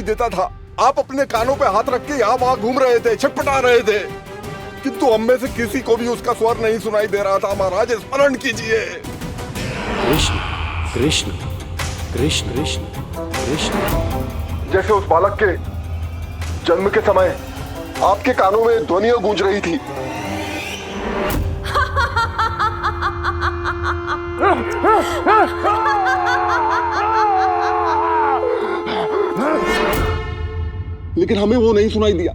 देता था। आप अपने कानों पे हाथ रख के यहाँ वहाँ घूम रहे थे, छटपटा रहे थे, किंतु हम में से किसी को भी उसका स्वर नहीं सुनाई दे रहा था। महाराज स्मरण कीजिए। कृष्ण कृष्ण कृष्ण कृष्ण कृष्ण। जैसे उस बालक के जन्म के समय आपके कानों में ध्वनियां गूंज रही थी। लेकिन हमें वो नहीं सुनाई दिया।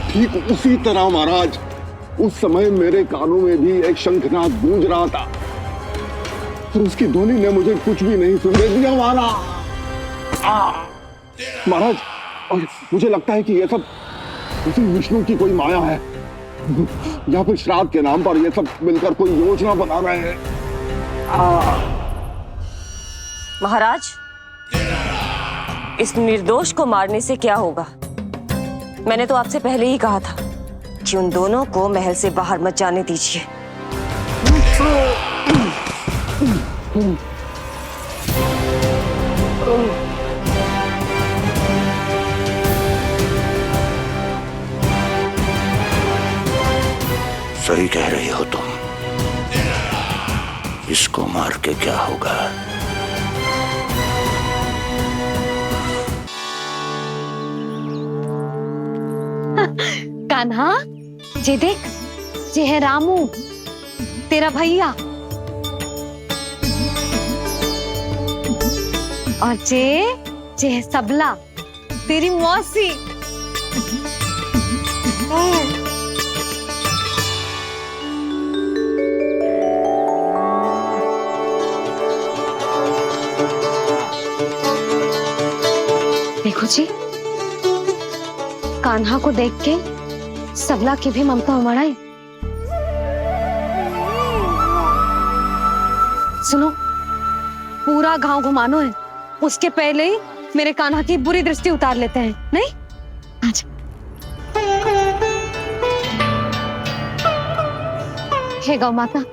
ठीक उसी तरह महाराज उस समय मेरे कानों में भी एक शंखनाद गूंज रहा था, पर उसकी ध्वनि ने मुझे कुछ भी नहीं सुनने दिया महाराज। और मुझे लगता है कि ये सब उसी विष्णु की कोई माया है, या फिर श्राद्ध के नाम पर ये सब मिलकर कोई योजना बना रहे हैं। महाराज, इस निर्दोष को मारने से क्या होगा? मैंने तो आपसे पहले ही कहा था कि उन दोनों को महल से बाहर मत जाने दीजिए। सही कह रही हो तुम। इसको मार के क्या होगा? कान्हा, जे देख, जे है रामू, तेरा भैया। और जे है सबला, तेरी मौसी। देखो जी, कान्हा को देख के सबला की भी ममता उमड़ आई। सुनो, पूरा गांव घुमानो है, उसके पहले ही मेरे कान्हा की बुरी दृष्टि उतार लेते हैं, नहीं? अच्छा। हे गौ माता,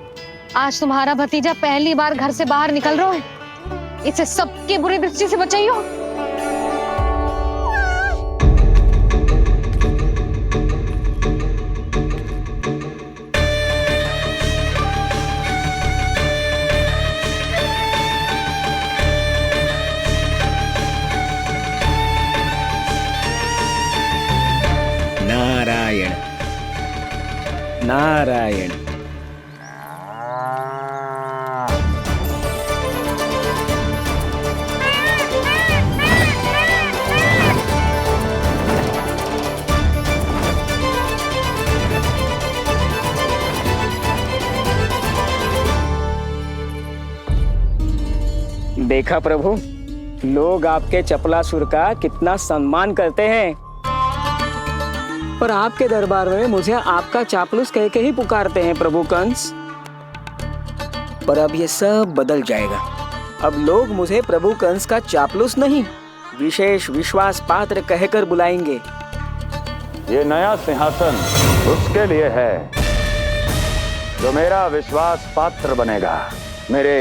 आज तुम्हारा भतीजा पहली बार घर से बाहर निकल रहा है, इसे सबकी बुरी दृष्टि से बचाइयो। नारायण नारायण। देखा प्रभु, लोग आपके चपलासुर का कितना सम्मान करते हैं, पर आपके दरबार में मुझे आपका चापलूस कह के ही पुकारते हैं प्रभु कंस। पर अब ये सब बदल जाएगा। अब लोग मुझे प्रभु कंस का चापलूस नहीं, विशेष विश्वास पात्र कहकर बुलाएंगे। ये नया सिंहासन उसके लिए है जो मेरा विश्वास पात्र बनेगा, मेरे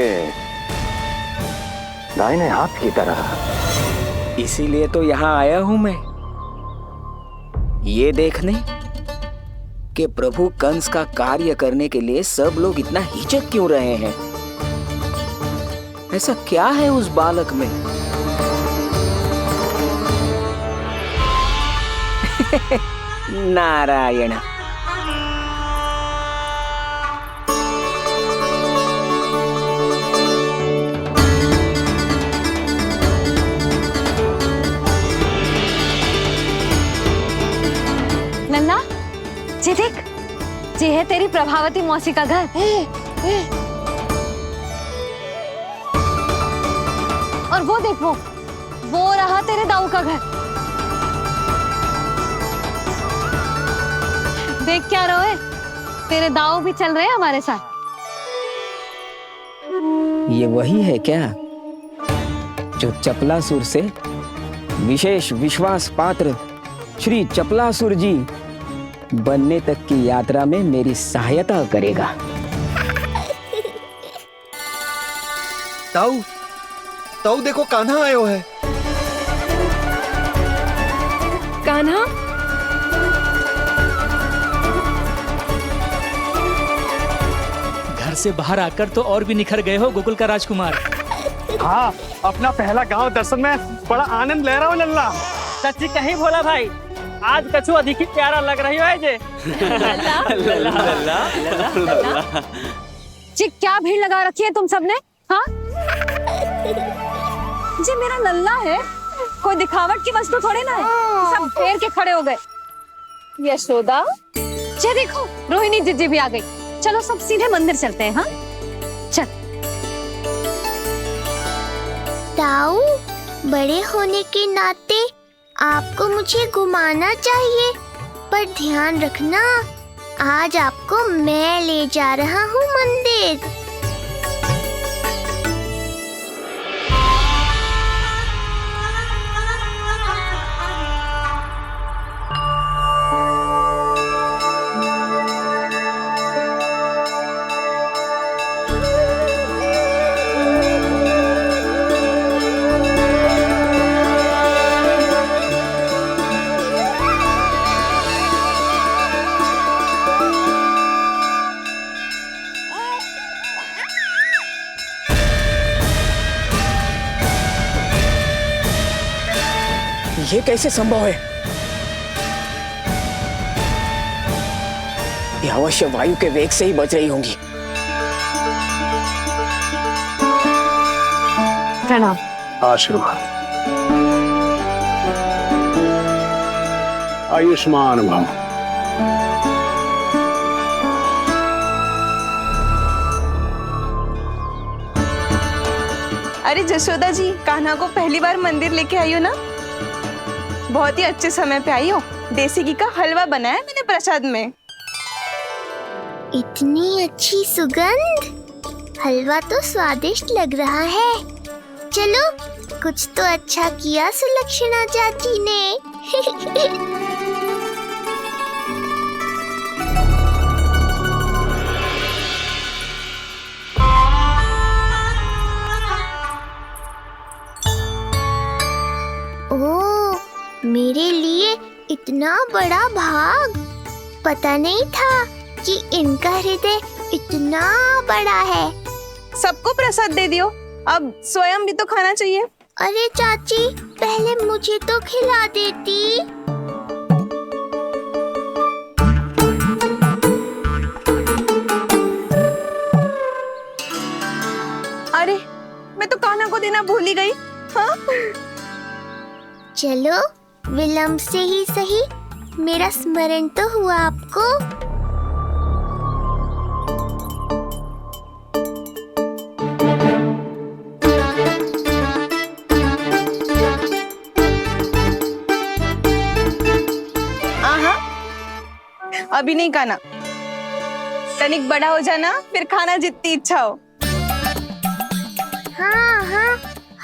दाहिने हाथ की तरह। इसीलिए तो यहाँ आया हूं मैं, ये देखने कि प्रभु कंस का कार्य करने के लिए सब लोग इतना हिचक क्यों रहे हैं। ऐसा क्या है उस बालक में? नारायण। नन्ना, जे देख, जे है तेरी प्रभावती मौसी का घर। और वो देखो, वो रहा तेरे दाऊ का घर। देख क्या रोए, तेरे दाऊ भी चल रहे हैं हमारे साथ। ये वही है क्या जो चपलासुर से विशेष विश्वास पात्र श्री चपलासुर जी बनने तक की यात्रा में मेरी सहायता करेगा? ताऊ, ताऊ देखो कान्हा आयो है। कान्हा, घर से बाहर आकर तो और भी निखर गए हो गोकुल का राजकुमार। हाँ, अपना पहला गांव दर्शन में बड़ा आनंद ले रहा हूँ लल्ला। सच्ची कहीं भोला भाई, आज कछु अधिक ही प्यारा लग रही है जे। जी क्या भीड़ लगा रखी है तुम सबने? हाँ जी मेरा लल्ला है, कोई दिखावट की वस्तु थोड़ी ना है। सब घेर के खड़े हो गए। यशोदा, ये देखो रोहिणी जीजी भी आ गई। चलो सब सीधे मंदिर चलते हैं। हाँ चल। ताऊ, बड़े होने के नाते आपको मुझे घुमाना चाहिए, पर ध्यान रखना आज आपको मैं ले जा रहा हूँ मंदिर। ये कैसे संभव है? ये अवश्य वायु के वेग से ही बच रही होंगी। प्रणाम। आशीर्वाद। आयुष्मान भव। अरे जशोदा जी, कान्हा को पहली बार मंदिर लेके आई हो ना? बहुत ही अच्छे समय पे आई हो। देसी घी का हलवा बनाया मैंने प्रसाद में। इतनी अच्छी सुगंध, हलवा तो स्वादिष्ट लग रहा है। चलो, कुछ तो अच्छा किया सुलक्षणा चाची ने। ओह, मेरे लिए इतना बड़ा भाग, पता नहीं था कि इनका हृदय इतना बड़ा है। सबको प्रसाद दे दियो, अब स्वयं भी तो खाना चाहिए। अरे चाची, पहले मुझे तो खिला देती। अरे मैं तो कान्हा को देना भूल ही गई। हाँ? चलो, विलंब से ही सही, मेरा स्मरण तो हुआ आपको। आहा, अभी नहीं खाना, तनिक बड़ा हो जाना, फिर खाना जितनी इच्छा हो। हाँ हाँ,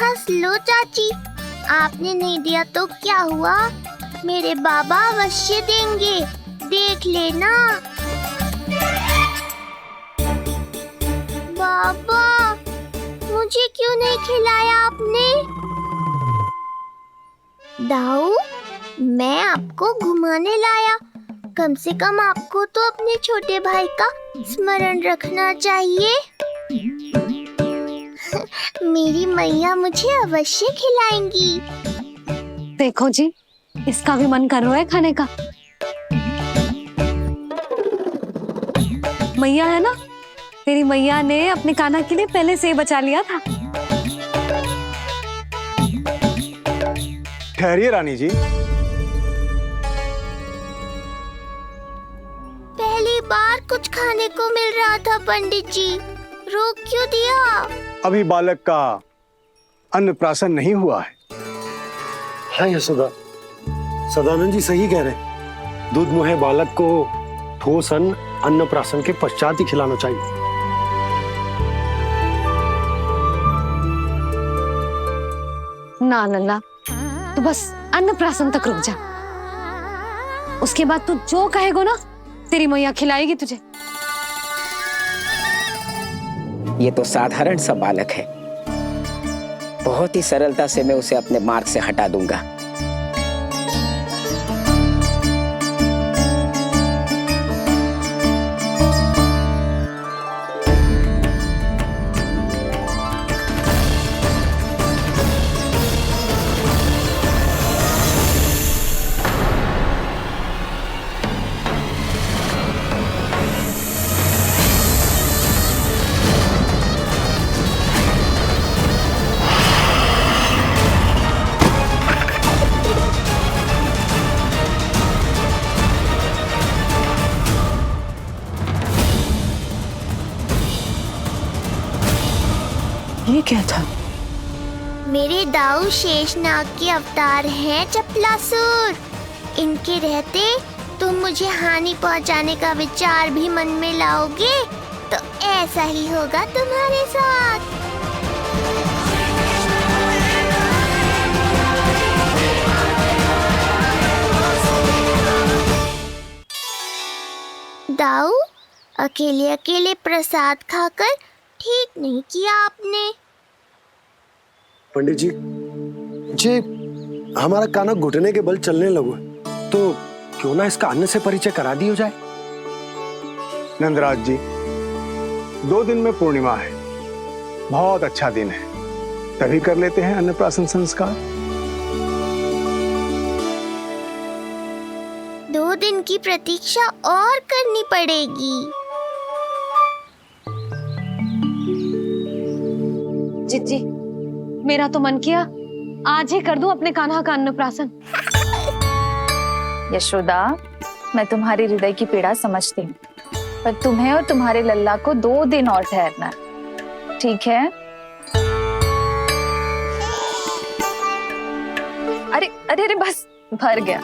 हंस लो चाची, आपने नहीं दिया तो क्या हुआ, मेरे बाबा अवश्य देंगे, देख लेना। बाबा, मुझे क्यों नहीं खिलाया आपने? दाऊ, मैं आपको घुमाने लाया, कम से कम आपको तो अपने छोटे भाई का स्मरण रखना चाहिए। मेरी मैया मुझे अवश्य खिलाएंगी। देखो जी, इसका भी मन कर रहा है खाने का। मैया है ना, तेरी मैया ने अपने कान्हा के लिए पहले से ही बचा लिया था। ठहरिए रानी जी। पहली बार कुछ खाने को मिल रहा था पंडित जी, रोक क्यों दिया? अभी बालक का अन्नप्राशन नहीं हुआ है। हाँ यशोदा, सदानंद जी सही कह रहे। दूध मुहे बालक को ठोस अन्न अन्नप्राशन के पश्चात ही खिलाना चाहिए। ना लल्ला, तू बस अन्नप्राशन तक रुक जा, उसके बाद तू जो कहेगो ना, तेरी मैया खिलाएगी तुझे। ये तो साधारण सा बालक है, बहुत ही सरलता से मैं उसे अपने मार्ग से हटा दूंगा। ये क्या था? मेरे दाऊ शेषनाग के अवतार हैं चपलासुर। इनके रहते तुम मुझे हानि पहुंचाने का विचार भी मन में लाओगे तो ऐसा ही होगा तुम्हारे साथ। दाऊ, अकेले अकेले प्रसाद खाकर ठीक नहीं किया आपने। पंडित जी, जे हमारा काना घुटने के बल चलने लगो तो क्यों ना इसका अन्न से परिचय करा दिया जाए। नंदराज जी, 2 दिन में पूर्णिमा है, बहुत अच्छा दिन है, तभी कर लेते हैं अन्नप्राशन संस्कार। 2 दिन की प्रतीक्षा और करनी पड़ेगी। जिज्जी, मेरा तो मन किया आज ही कर दूं अपने कान्हा का अन्नप्राशन। यशोदा, मैं तुम्हारी हृदय की पीड़ा समझती हूँ, पर तुम्हें और तुम्हारे लल्ला को 2 दिन और ठहरना, ठीक है? अरे अरे अरे, बस भर गया।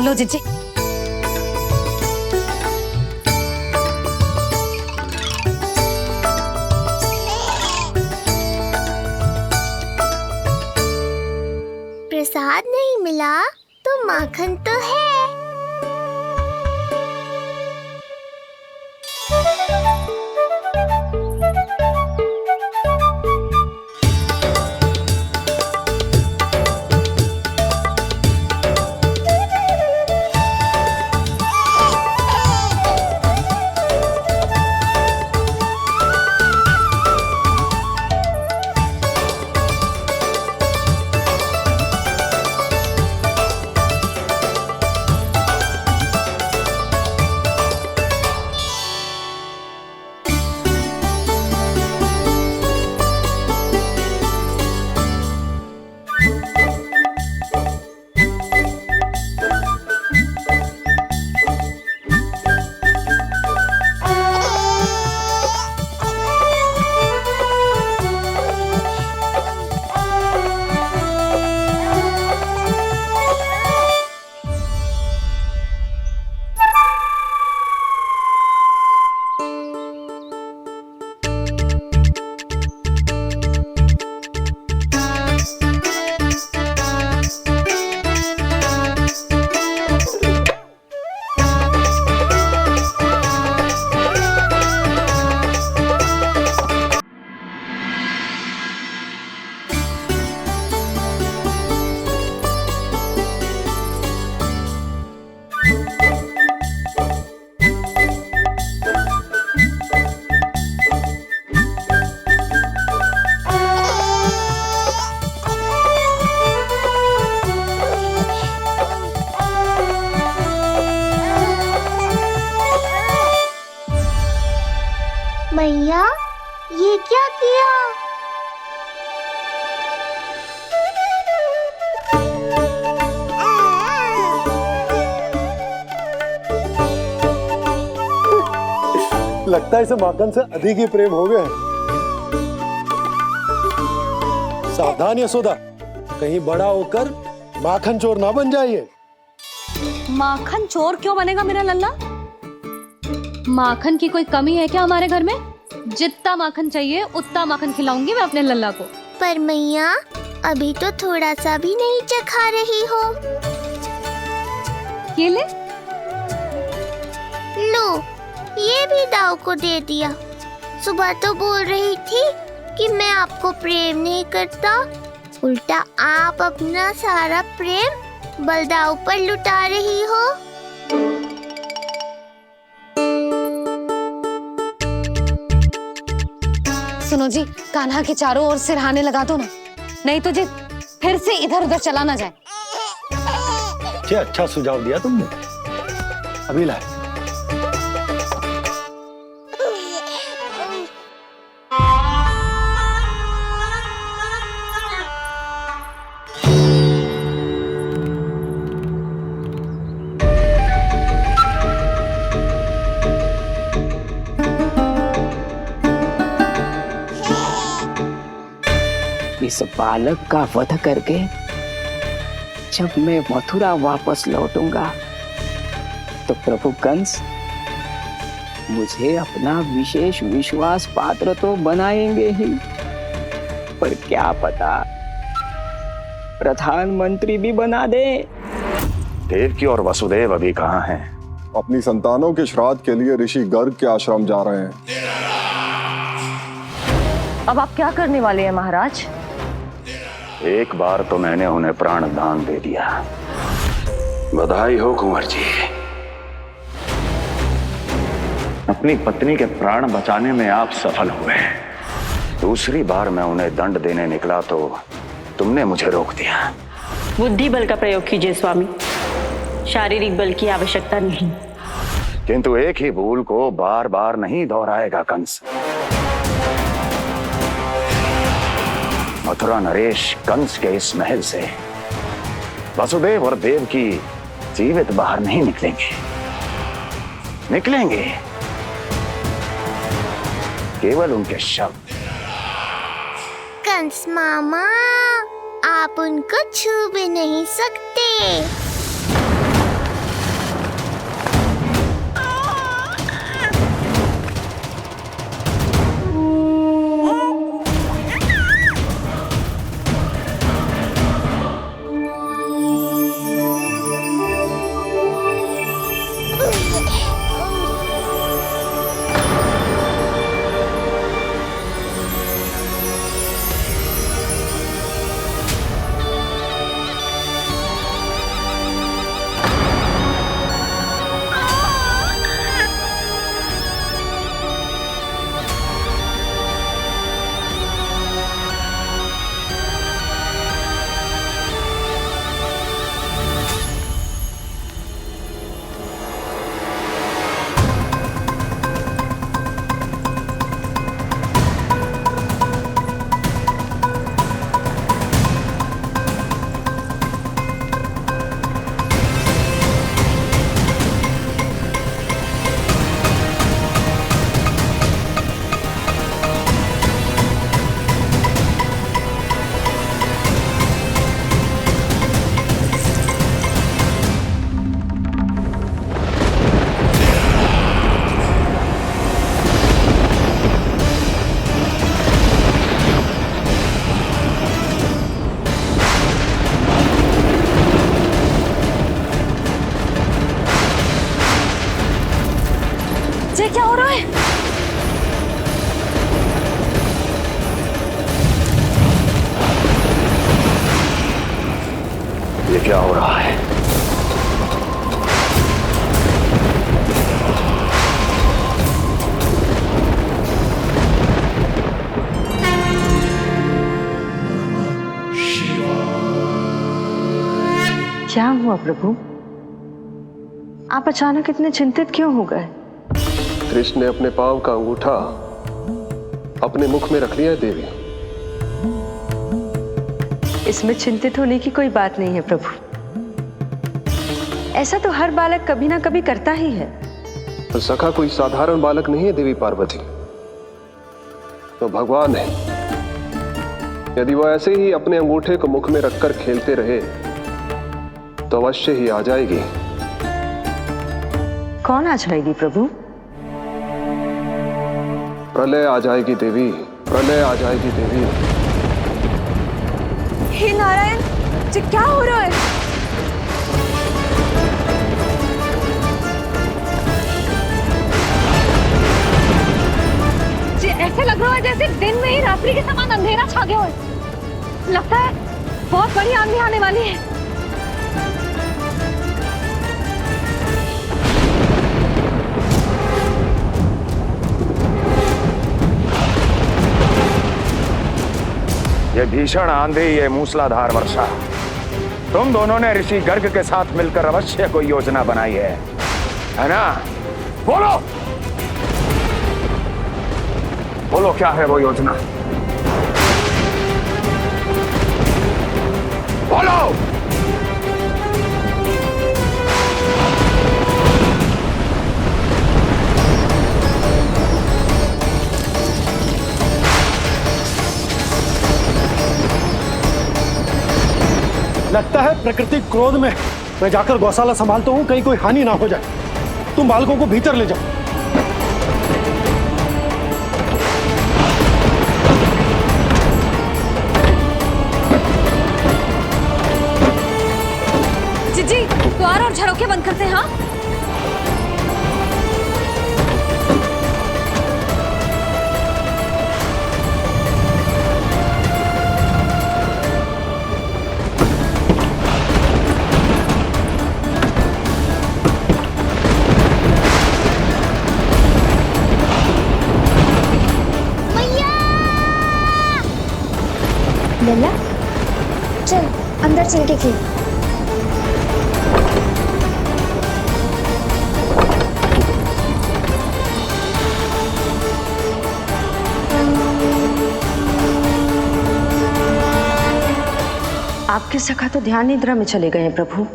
लो जिज्जी। प्रसाद नहीं मिला तो माखन तो है। मैया, ये क्या किया? लगता है इसे माखन से अधिक ही प्रेम हो गए। सावधान यशोदा, कहीं बड़ा होकर माखन चोर ना बन जाइए। माखन चोर क्यों बनेगा मेरा लल्ला? माखन की कोई कमी है क्या हमारे घर में? जितना माखन चाहिए उतना माखन खिलाऊंगी मैं अपने लल्ला को। पर मैया, अभी तो थोड़ा सा भी नहीं चखा रही हो। ये ले। लो, ये भी दाऊ को दे दिया। सुबह तो बोल रही थी कि मैं आपको प्रेम नहीं करता, उल्टा आप अपना सारा प्रेम बलदाऊ पर लुटा रही हो। सुनो जी, कान्हा के चारों ओर सिरहाने लगा दो ना, नहीं तो जी फिर से इधर उधर चला ना जाए। क्या अच्छा सुझाव दिया तुमने। अभी लाए। इस बालक का वध करके जब मैं मथुरा वापस लौटूंगा तो प्रभु कंस मुझे अपना विशेष विश्वास पात्र तो बनाएंगे ही, पर क्या पता प्रधानमंत्री भी बना दे। देवकी और वसुदेव अभी कहाँ हैं? अपनी संतानों के श्राद्ध के लिए ऋषि गर्ग के आश्रम जा रहे हैं। अब आप क्या करने वाले हैं महाराज? एक बार तो मैंने उन्हें प्राण दान दे दिया। बधाई हो कुंवर जी, अपनी पत्नी के प्राण बचाने में आप सफल हुए। दूसरी बार मैं उन्हें दंड देने निकला तो तुमने मुझे रोक दिया। बुद्धि बल का प्रयोग कीजिए स्वामी, शारीरिक बल की आवश्यकता नहीं। किंतु एक ही भूल को बार बार नहीं दोहराएगा कंस। मथुरा नरेश कंस के इस महल से वसुदेव और देवकी जीवित बाहर नहीं निकलेंगे, केवल उनके शव। कंस मामा, आप उनको छू भी नहीं सकते। क्या हो रहा है? ये क्या हो रहा है? क्या हुआ प्रभु? आप अचानक इतने चिंतित क्यों हो गए? कृष्ण ने अपने पांव का अंगूठा अपने मुख में रख लिया है देवी। इसमें चिंतित होने की कोई बात नहीं है प्रभु। ऐसा तो हर बालक कभी ना कभी करता ही है। तो सखा कोई साधारण बालक नहीं है देवी पार्वती, तो भगवान है। यदि वो ऐसे ही अपने अंगूठे को मुख में रखकर खेलते रहे तो अवश्य ही आ जाएगी। कौन आ जाएगी प्रभु? प्रलय आ जाएगी देवी, प्रलय आ जाएगी देवी। हे नारायण जी, क्या हो रहा है? जी ऐसे लग रहा है जैसे दिन में ही रात्रि के समान अंधेरा छा गया हो। लगता है बहुत बड़ी आंधी आने वाली है। ये भीषण आंधी, ये मूसलाधार वर्षा, तुम दोनों ने ऋषि गर्ग के साथ मिलकर अवश्य कोई योजना बनाई है ना? बोलो बोलो, क्या है वो योजना? बोलो। लगता है प्रकृति क्रोध में। मैं जाकर गौशाला संभालता हूँ, कहीं कोई हानि ना हो जाए। तुम बालकों को भीतर ले जाओ। जीजी, द्वार और झरोखे बंद करते हैं। हाँ, लल्ला, चल अंदर चल के खेल। आपके सखा तो ध्यान निद्रा में चले गए हैं प्रभु।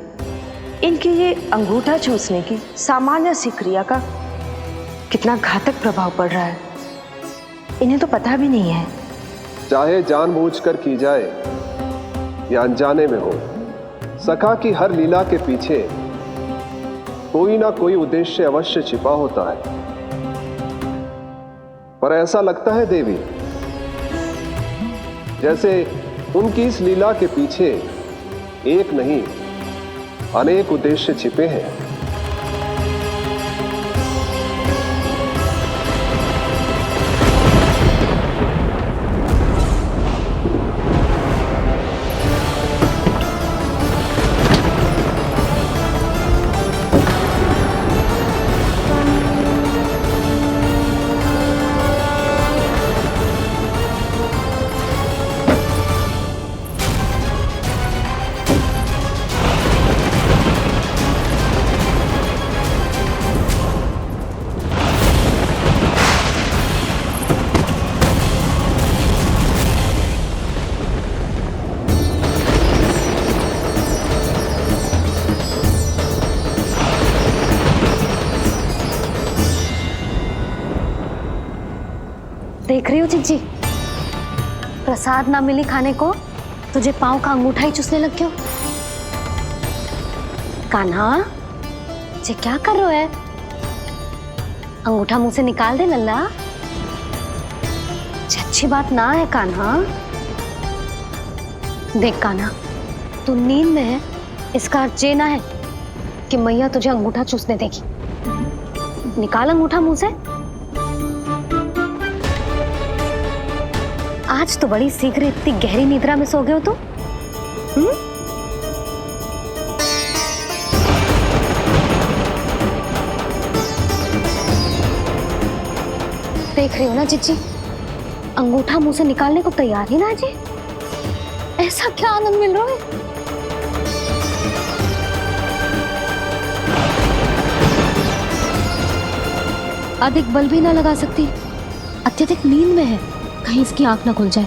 इनकी ये अंगूठा चूसने की सामान्य सी क्रिया का कितना घातक प्रभाव पड़ रहा है, इन्हें तो पता भी नहीं है। चाहे जानबूझकर की जाए या अनजाने में हो, सखा की हर लीला के पीछे कोई ना कोई उद्देश्य अवश्य छिपा होता है। पर ऐसा लगता है देवी, जैसे उनकी इस लीला के पीछे एक नहीं अनेक उद्देश्य छिपे हैं। देख रही हो जीजी, प्रसाद ना मिली खाने को, तुझे पाँव का अंगूठा ही चूसने लग गयो। कान्हा, ये क्या कर रहे है? अंगूठा मुंह से निकाल दे लल्ला। अच्छी बात ना है कान्हा। देख कान्हा, तू नींद में है, इसका अर्थ ये ना है कि मैया तुझे अंगूठा चूसने देगी। निकाल अंगूठा मुंह से। आज तो बड़ी शीघ्र इतनी गहरी निद्रा में सो गए हो तुम। देख रही हो ना जीजी, अंगूठा मुंह से निकालने को तैयार ही ना जी। ऐसा क्या आनंद मिल रहा है? अधिक बल भी ना लगा सकती, अत्यधिक नींद में है, कहीं इसकी आंख ना खुल जाए।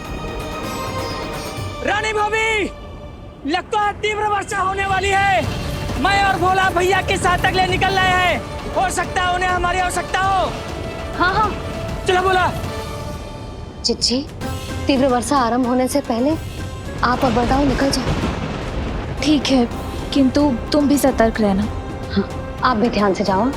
रानी भाभी, लगता है तीव्र वर्षा होने वाली है। मैं और भोला भैया के साथ अगले निकल रहे हैं। हो सकता है उन्हें हमारी आवश्यकता हो। हाँ हाँ, चलो बोला। चिच्ची, तीव्र वर्षा आरंभ होने से पहले आप और बरदाऊ निकल जाओ। ठीक है, किंतु तुम भी सतर्क रहना। हाँ, आप भी ध्यान से जाओ।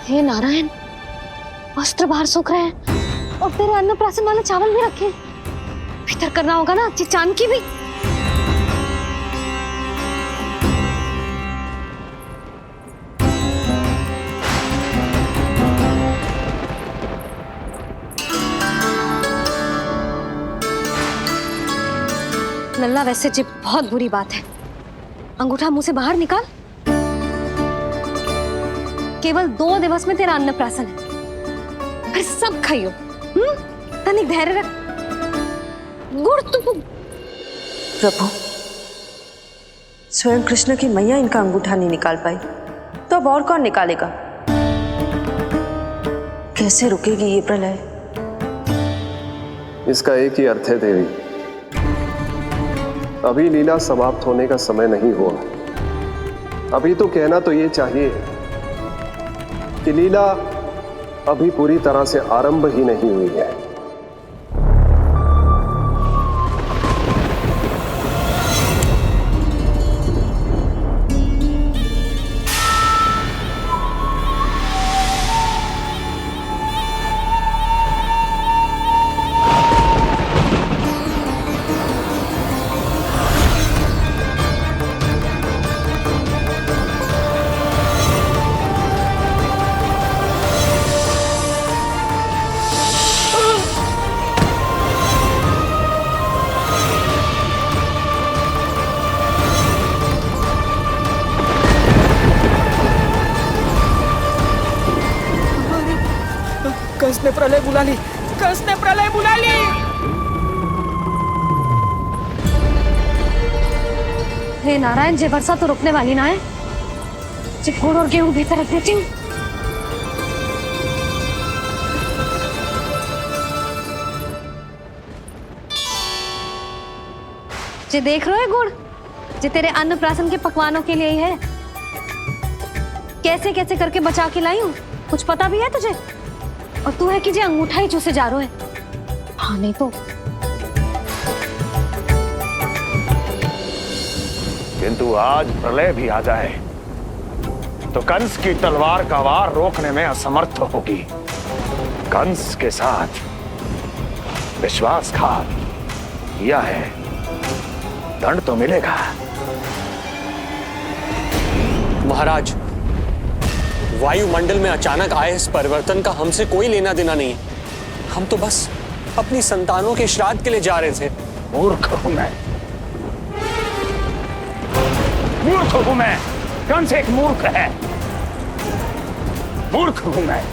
हे नारायण, वस्त्र बाहर सूख रहे हैं और तेरे अन्नप्राशन वाले चावल भी रखे हैं। भीतर करना होगा ना चांद की भी। लल्ला, वैसे जी बहुत बुरी बात है। अंगूठा मुंह से बाहर निकाल। केवल 2 दिवस में तेरा अन्नप्राशन है, फिर सब खाइयो। तनिक धैर्य रख। गुड़ तो प्रभु, स्वयं कृष्ण की मैया इनका अंगूठा नहीं निकाल पाई, तो अब और कौन निकालेगा? कैसे रुकेगी ये प्रलय? इसका एक ही अर्थ है देवी, अभी लीला समाप्त होने का समय नहीं हुआ। अभी तो कहना तो ये चाहिए कि लीला अभी पूरी तरह से आरंभ ही नहीं हुई है। कंस ने प्रलय बुला ली, कंस ने प्रलय बुला ली। हे नारायण, जे वर्षा तो रुकने वाली ना है। जे गुड़ और गेहूं भीतर रख देती हूँ। जे देख रहे हो गुड़, जे तेरे अन्नप्राशन के पकवानों के लिए ही है। कैसे कैसे करके बचा के लाई हूँ, कुछ पता भी है तुझे? और तू है कि जे अंगूठा ही चूसे जा रहा है। हाँ नहीं तो। किंतु आज प्रलय भी आ जाए तो कंस की तलवार का वार रोकने में असमर्थ होगी। कंस के साथ विश्वासघात किया है, दंड तो मिलेगा। महाराज, वायुमंडल में अचानक आए इस परिवर्तन का हमसे कोई लेना देना नहीं है। हम तो बस अपनी संतानों के श्राद्ध के लिए जा रहे थे। मूर्ख हूं मैं, मूर्ख हूं मैं। कंस एक मूर्ख है, मूर्ख हूं मैं।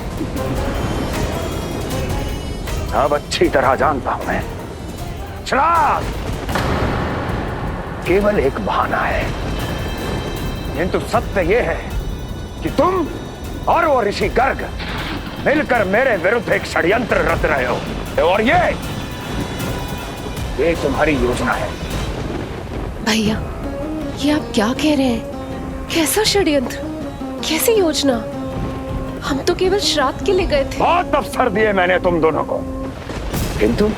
अब अच्छी तरह जानता हूं मैं, श्राद्ध केवल एक बहाना है। किंतु सत्य यह है कि तुम और वो ऋषि गर्ग मिलकर मेरे विरुद्ध एक षड्यंत्र रच रहे हो, और ये तुम्हारी योजना है। भैया, ये आप क्या कह रहे हैं? कैसा षड्यंत्र, कैसी योजना? हम तो केवल श्राद्ध के लिए गए थे। बहुत अवसर दिए मैंने तुम दोनों को, किंतु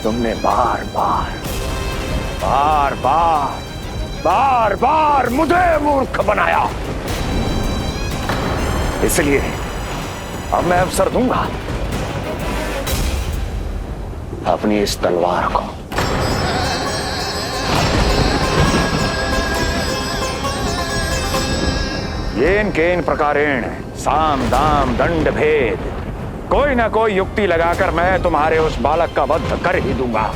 तुमने बार बार बार बार बार बार मुझे मूर्ख बनाया। इसलिए अब मैं अवसर दूंगा अपनी इस तलवार को। येन केन प्रकारेण साम दाम दंड भेद, कोई ना कोई युक्ति लगाकर मैं तुम्हारे उस बालक का वध कर ही दूंगा।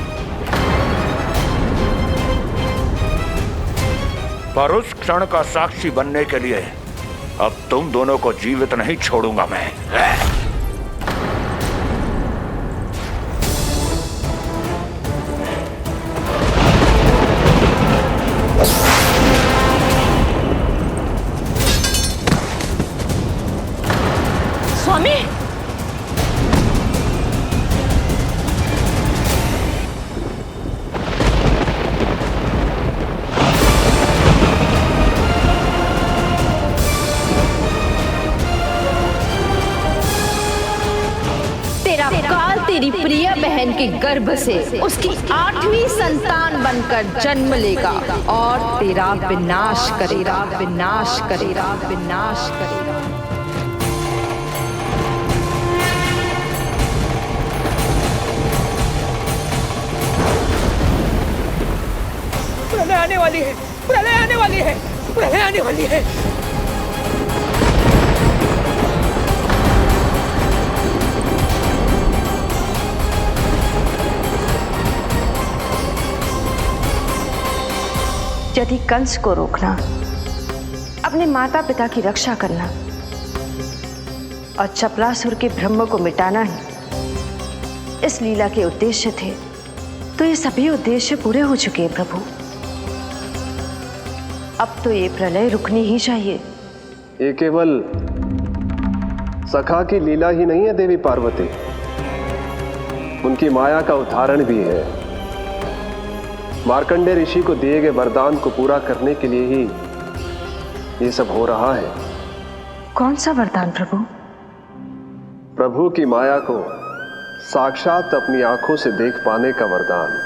पर उस क्षण का साक्षी बनने के लिए अब तुम दोनों को जीवित नहीं छोड़ूंगा मैं। स्वामी, तेरी प्रिय बहन के गर्भ से उसकी 8वीं संतान बनकर जन्म लेगा और तेरा विनाश करेगा, विनाश करेगा, विनाश करेगा। प्रलय आने वाली है, प्रलय आने वाली है, प्रलय आने वाली है। यदि कंस को रोकना, अपने माता पिता की रक्षा करना और चपलासुर के ब्रह्म को मिटाना ही इस लीला के उद्देश्य थे, तो ये सभी उद्देश्य पूरे हो चुके हैं प्रभु। अब तो ये प्रलय रुकनी ही चाहिए। ये केवल सखा की लीला ही नहीं है देवी पार्वती, उनकी माया का उदाहरण भी है। मार्कंडेय ऋषि को दिए गए वरदान को पूरा करने के लिए ही ये सब हो रहा है? कौन सा वरदान प्रभु? प्रभु की माया को साक्षात अपनी आंखों से देख पाने का वरदान।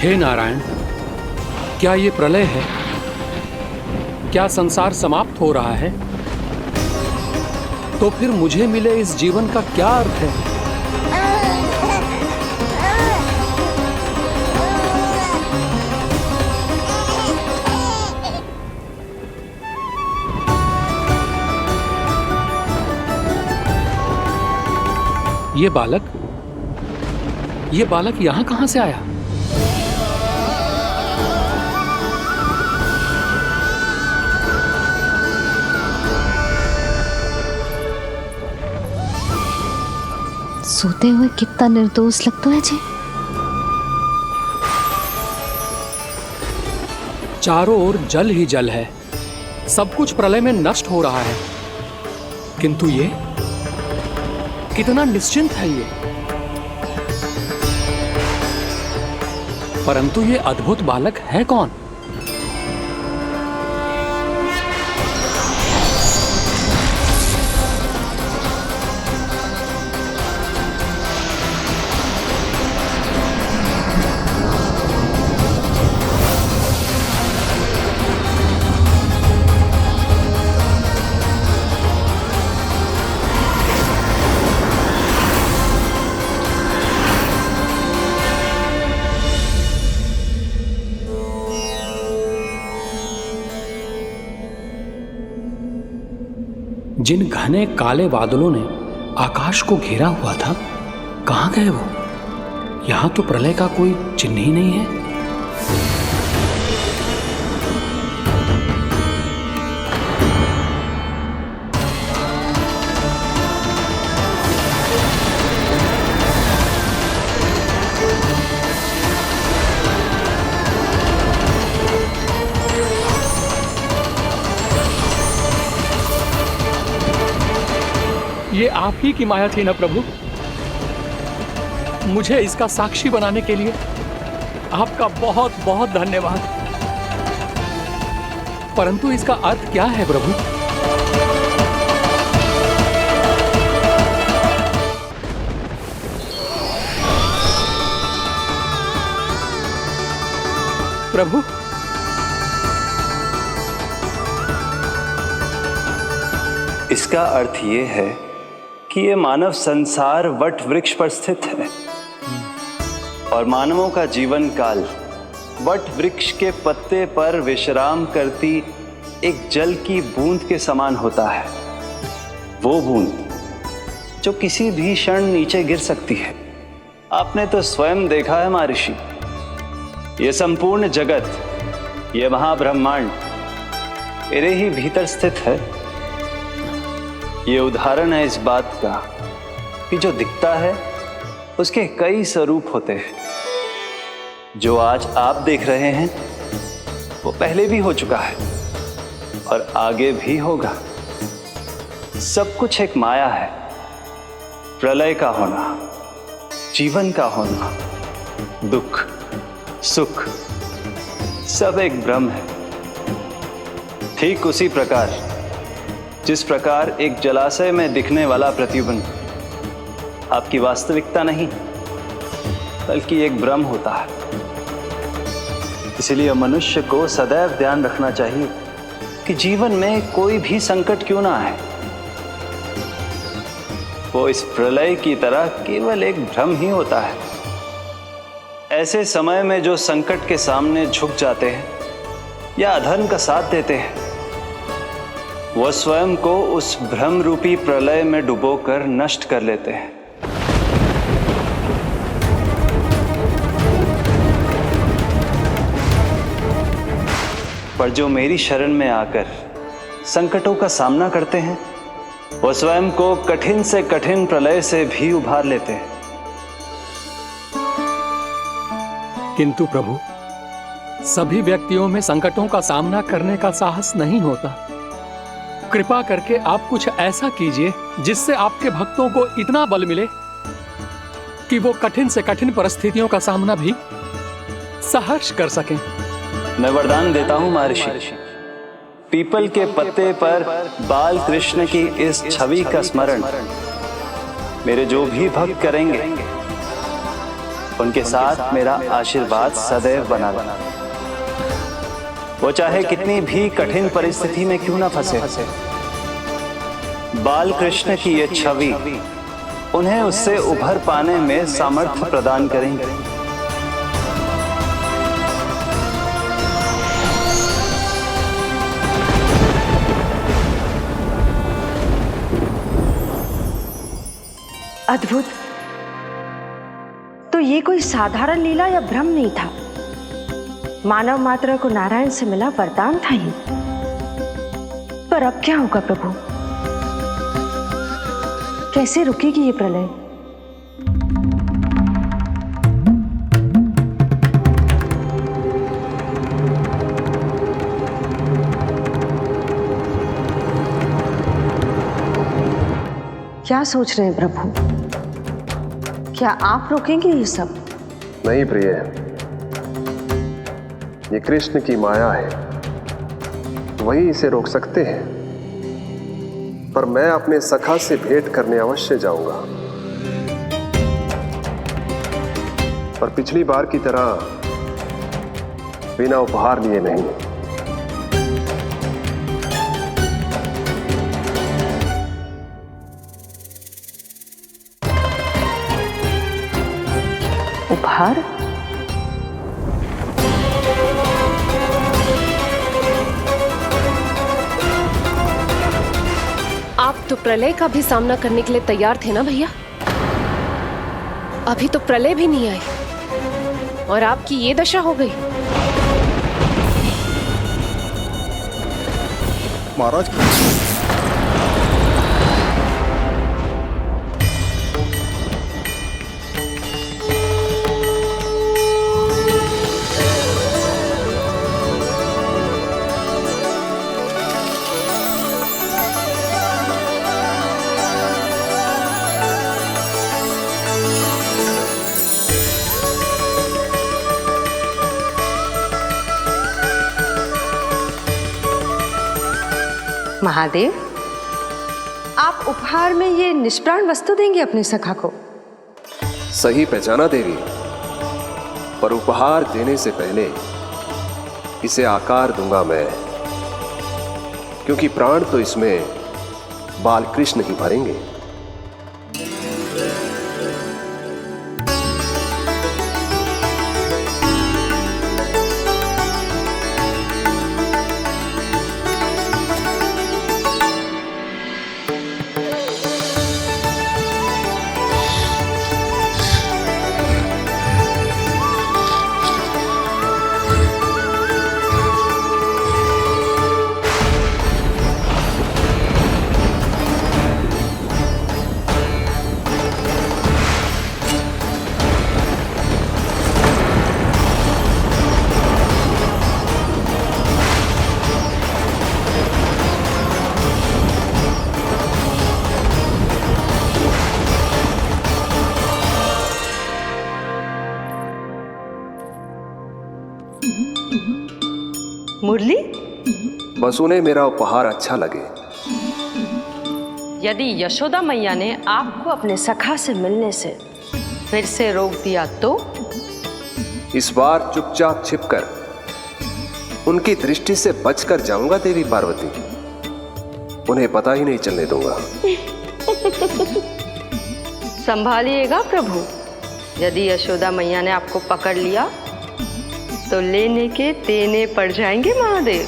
हे नारायण, क्या ये प्रलय है? क्या संसार समाप्त हो रहा है? तो फिर मुझे मिले इस जीवन का क्या अर्थ है? ये बालक यहां कहां से आया? सोते हुए कितना निर्दोष लगता है जी। चारों ओर जल ही जल है, सब कुछ प्रलय में नष्ट हो रहा है, किंतु ये कितना निश्चिंत है ये। परंतु ये अद्भुत बालक है कौन? जिन घने काले बादलों ने आकाश को घेरा हुआ था, कहां गए वो? यहां तो प्रलय का कोई चिन्ह ही नहीं है। ये आप ही की माया थी ना प्रभु? मुझे इसका साक्षी बनाने के लिए आपका बहुत बहुत धन्यवाद। परंतु इसका अर्थ क्या है प्रभु? प्रभु, इसका अर्थ ये है कि ये मानव संसार वट वृक्ष पर स्थित है और मानवों का जीवन काल वट वृक्ष के पत्ते पर विश्राम करती एक जल की बूंद के समान होता है। वो बूंद जो किसी भी क्षण नीचे गिर सकती है। आपने तो स्वयं देखा है महर्षि, ये संपूर्ण जगत, ये महाब्रह्मांड मेरे ही भीतर स्थित है। ये उदाहरण है इस बात का कि जो दिखता है उसके कई स्वरूप होते हैं। जो आज आप देख रहे हैं वो पहले भी हो चुका है और आगे भी होगा। सब कुछ एक माया है। प्रलय का होना, जीवन का होना, दुख, सुख, सब एक भ्रम है। ठीक उसी प्रकार जिस प्रकार एक जलाशय में दिखने वाला प्रतिबिंब आपकी वास्तविकता नहीं बल्कि एक भ्रम होता है। इसलिए मनुष्य को सदैव ध्यान रखना चाहिए कि जीवन में कोई भी संकट क्यों ना आए, वो इस प्रलय की तरह केवल एक भ्रम ही होता है। ऐसे समय में जो संकट के सामने झुक जाते हैं या अधर्म का साथ देते हैं, वह स्वयं को उस भ्रम रूपी प्रलय में डुबोकर नष्ट कर लेते हैं। पर जो मेरी शरण में आकर संकटों का सामना करते हैं, वह स्वयं को कठिन से कठिन प्रलय से भी उभार लेते हैं। किंतु प्रभु, सभी व्यक्तियों में संकटों का सामना करने का साहस नहीं होता। कृपा करके आप कुछ ऐसा कीजिए जिससे आपके भक्तों को इतना बल मिले कि वो कठिन से कठिन परिस्थितियों का सामना भी सहर्ष कर सकें। मैं वरदान देता हूं महर्षि, पीपल के पत्ते पर बाल कृष्ण की इस छवि का स्मरण मेरे जो भी भक्त करेंगे उनके साथ मेरा आशीर्वाद सदैव बना रहना। वो चाहे कितनी भी कठिन परिस्थिति में क्यों ना फंसे, बाल कृष्ण की ये छवि उन्हें उससे उभर पाने में सामर्थ्य प्रदान करेंगे। अद्भुत। तो ये कोई साधारण लीला या भ्रम नहीं था, मानव मात्र को नारायण से मिला वरदान था ही। पर अब क्या होगा प्रभु? कैसे रुकेगी ये प्रलय? क्या सोच रहे हैं प्रभु? क्या आप रोकेंगे ये सब? नहीं प्रिय, ये कृष्ण की माया है, वही इसे रोक सकते हैं। पर मैं अपने सखा से भेंट करने अवश्य जाऊंगा। पर पिछली बार की तरह बिना उपहार लिए नहीं। उपहार? आप तो प्रलय का भी सामना करने के लिए तैयार थे ना भैया? अभी तो प्रलय भी नहीं आई और आपकी ये दशा हो गई। महाराज, महादेव, आप उपहार में ये निष्प्राण वस्तु देंगे अपने सखा को? सही पहचाना देवी, पर उपहार देने से पहले इसे आकार दूंगा मैं, क्योंकि प्राण तो इसमें बाल कृष्ण ही भरेंगे। मुरली? बस उन्हें मेरा उपहार अच्छा लगे। यदि यशोदा मैया ने आपको अपने सखा से मिलने से फिर से रोक दिया तो? इस बार चुपचाप छिपकर उनकी दृष्टि से बचकर जाऊंगा देवी पार्वती, उन्हें पता ही नहीं चलने दूंगा। संभालिएगा प्रभु, यदि यशोदा मैया ने आपको पकड़ लिया तो लेने के देने पड़ जाएंगे महादेव।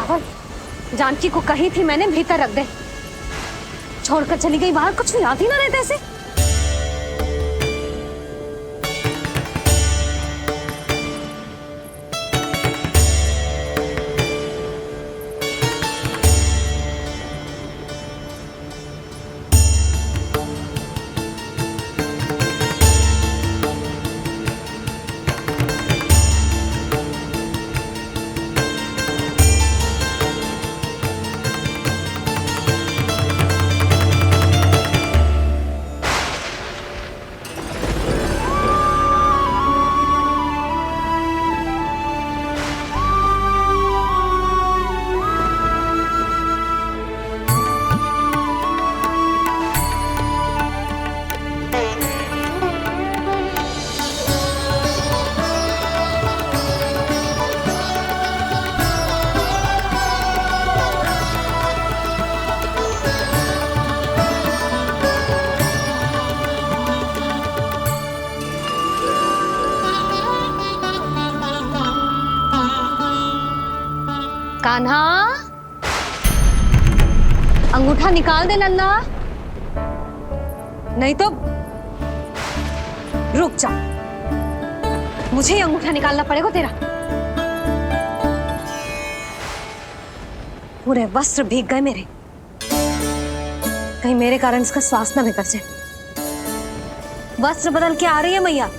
पागल, जानकी को कही थी मैंने भीतर रख दे, छोड़कर चली गई बाहर, कुछ याद ही ना रहते ऐसे। कान्हा, अंगूठा निकाल दे नन्ना, नहीं तो रुक जा, मुझे ही अंगूठा निकालना पड़ेगा तेरा। पूरे वस्त्र भीग गए मेरे, कहीं मेरे कारण इसका श्वास ना बिगड़ जाए। वस्त्र बदल के आ रही है मैया।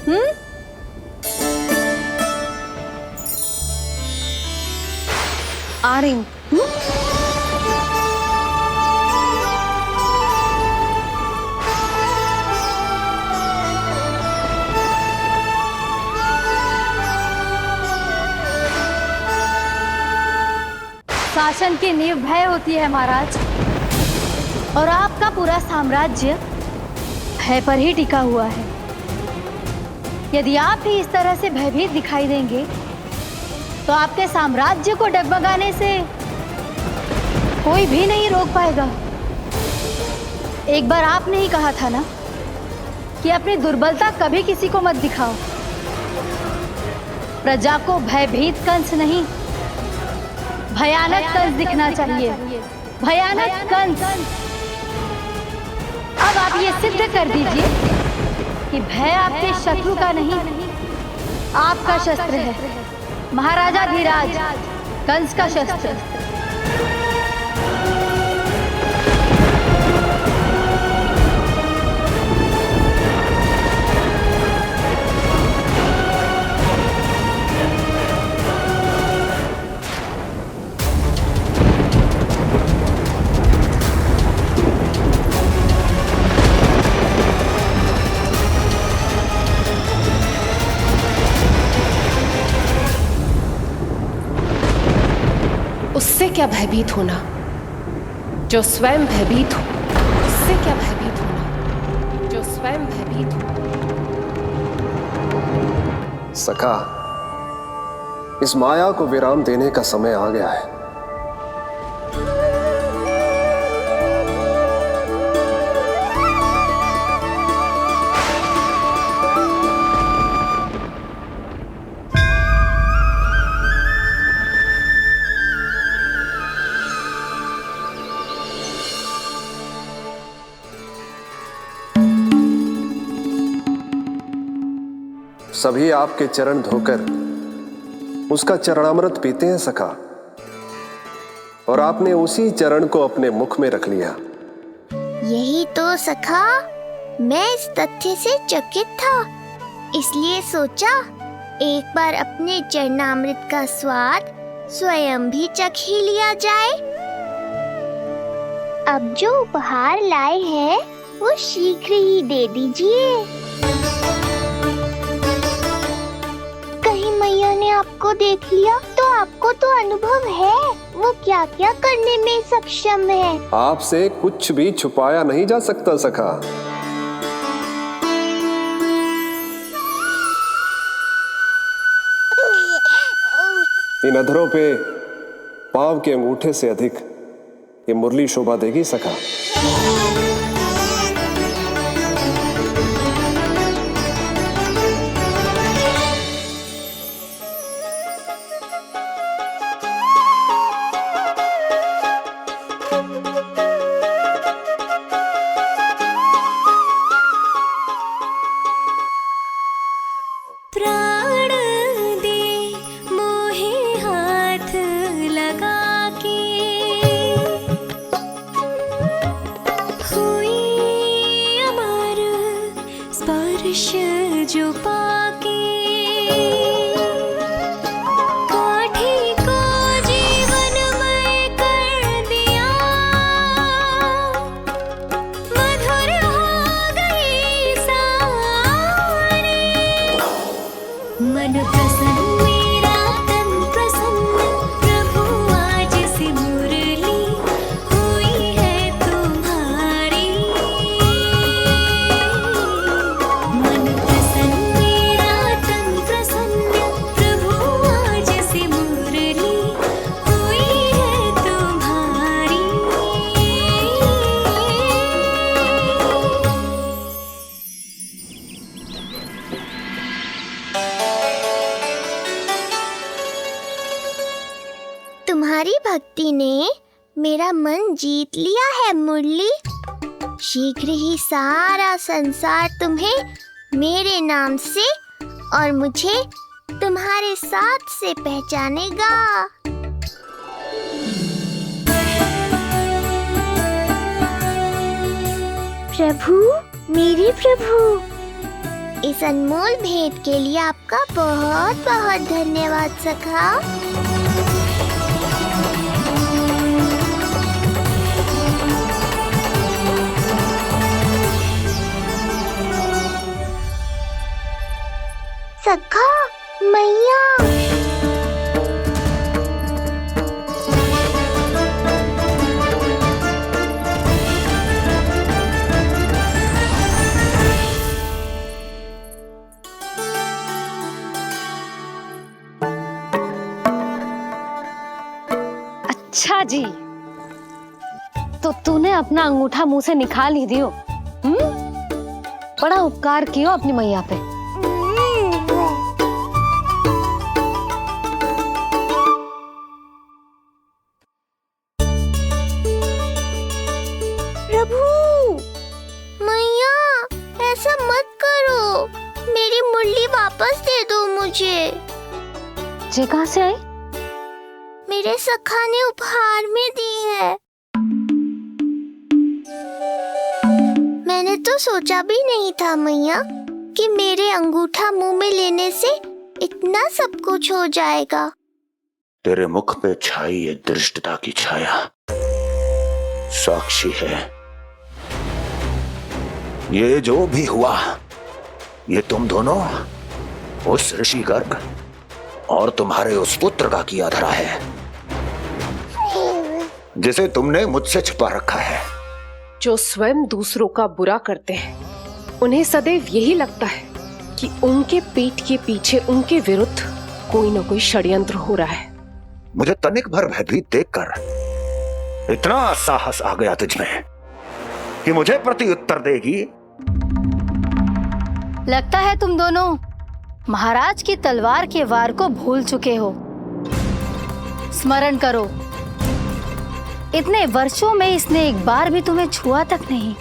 आ रही हूं। शासन की नींव भय होती है महाराज, और आपका पूरा साम्राज्य भय पर ही टिका हुआ है। यदि आप भी इस तरह से भयभीत दिखाई देंगे तो आपके साम्राज्य को डगमगाने से कोई भी नहीं रोक पाएगा। एक बार आपने ही कहा था ना कि अपनी दुर्बलता कभी किसी को मत दिखाओ। प्रजा को भयभीत कंस नहीं, भयानक कंस दिखना चाहिए, भयानक कंस। अब आप ये सिद्ध कर दीजिए कि भय आपके शत्रु का नहीं, आपका शस्त्र है, महाराजा धीराज, कंस का शस्त्र। उससे क्या भयभीत होना जो स्वयं भयभीत हो, उससे क्या भयभीत होना जो स्वयं भयभीत हो। सखा, इस माया को विराम देने का समय आ गया है। सभी आपके चरण धोकर उसका चरणामृत पीते हैं सखा, और आपने उसी चरण को अपने मुख में रख लिया। यही तो सखा, मैं इस तथ्य से चकित था, इसलिए सोचा एक बार अपने चरणामृत का स्वाद स्वयं भी चख ही लिया जाए। अब जो उपहार लाए हैं वो शीघ्र ही दे दीजिए। कहीं मैया ने आपको देख लिया तो आपको तो अनुभव है वो क्या क्या करने में सक्षम है। आपसे कुछ भी छुपाया नहीं जा सकता सखा। इन अधरों पे पांव के अंगूठे से अधिक ये मुरली शोभा देगी सखा। प्राण दे मोहे हाथ लगा के, हुई अमर स्पर्श जो पाके, काठी को जीवनमय कर दिया, मधुर हो गई सारी। मन प्रसन्न मेरा तन प्रसन्न, प्रभु आज से मुरली हुई है तुम्हारी। मन प्रसन्न मेरा तन प्रसन्न, प्रभु आज से मुरली हुई है तुम्हारी। तुम्हारी भक्ति ने मेरा मन जीत लिया है मुरली। शीघ्र ही सारा संसार तुम्हें मेरे नाम से और मुझे तुम्हारे साथ से पहचानेगा। प्रभु, मेरे प्रभु, इस अनमोल भेंट के लिए आपका बहुत बहुत धन्यवाद सखा। सखा, मैया। अच्छा जी, तो तूने अपना अंगूठा मुंह से निकाल ही दियो। बड़ा उपकार कियो अपनी मैया पे। प्रभु, मैया, ऐसा मत करो। मेरी मुरली वापस दे दो मुझे। ये कहाँ से आई? मेरे सखा ने उपहार में दी है। मैंने तो सोचा भी नहीं था मैया कि मेरे अंगूठा मुंह में लेने से इतना सब कुछ हो जाएगा। तेरे मुख पे छाई ये दृष्टता की छाया साक्षी है। ये जो भी हुआ, ये तुम दोनों, उस ऋषि गर्ग और तुम्हारे उस पुत्र का किया धरा है, जिसे तुमने मुझसे छुपा रखा है। जो स्वयं दूसरों का बुरा करते हैं, उन्हें सदैव यही लगता है कि उनके पीठ के पीछे उनके विरुद्ध कोई न कोई षड्यंत्र हो रहा है। मुझे तनिक भर भयभीत देखकर इतना साहस आ गया तुझमें कि मुझे प्रति उत्तर देगी। लगता है तुम दोनों महाराज की तलवार के वार को भूल चुके हो। स्मरण करो, इतने वर्षों में इसने एक बार भी तुम्हें छुआ तक नहीं,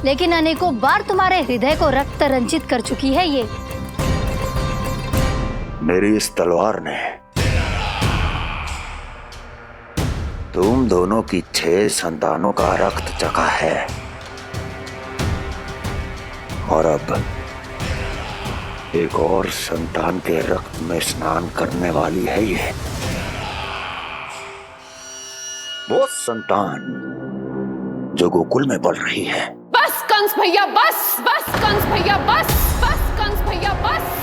लेकिन अनेकों बार तुम्हारे हृदय को रक्त रंजित कर चुकी है ये। मेरी इस तलवार ने तुम दोनों की 6 संतानों का रक्त चखा है, और अब एक और संतान के रक्त में स्नान करने वाली है ये। वो संतान जो गोकुल में पल रही है। बस कंस भैया, बस बस कंस भैया, बस बस कंस भैया, बस।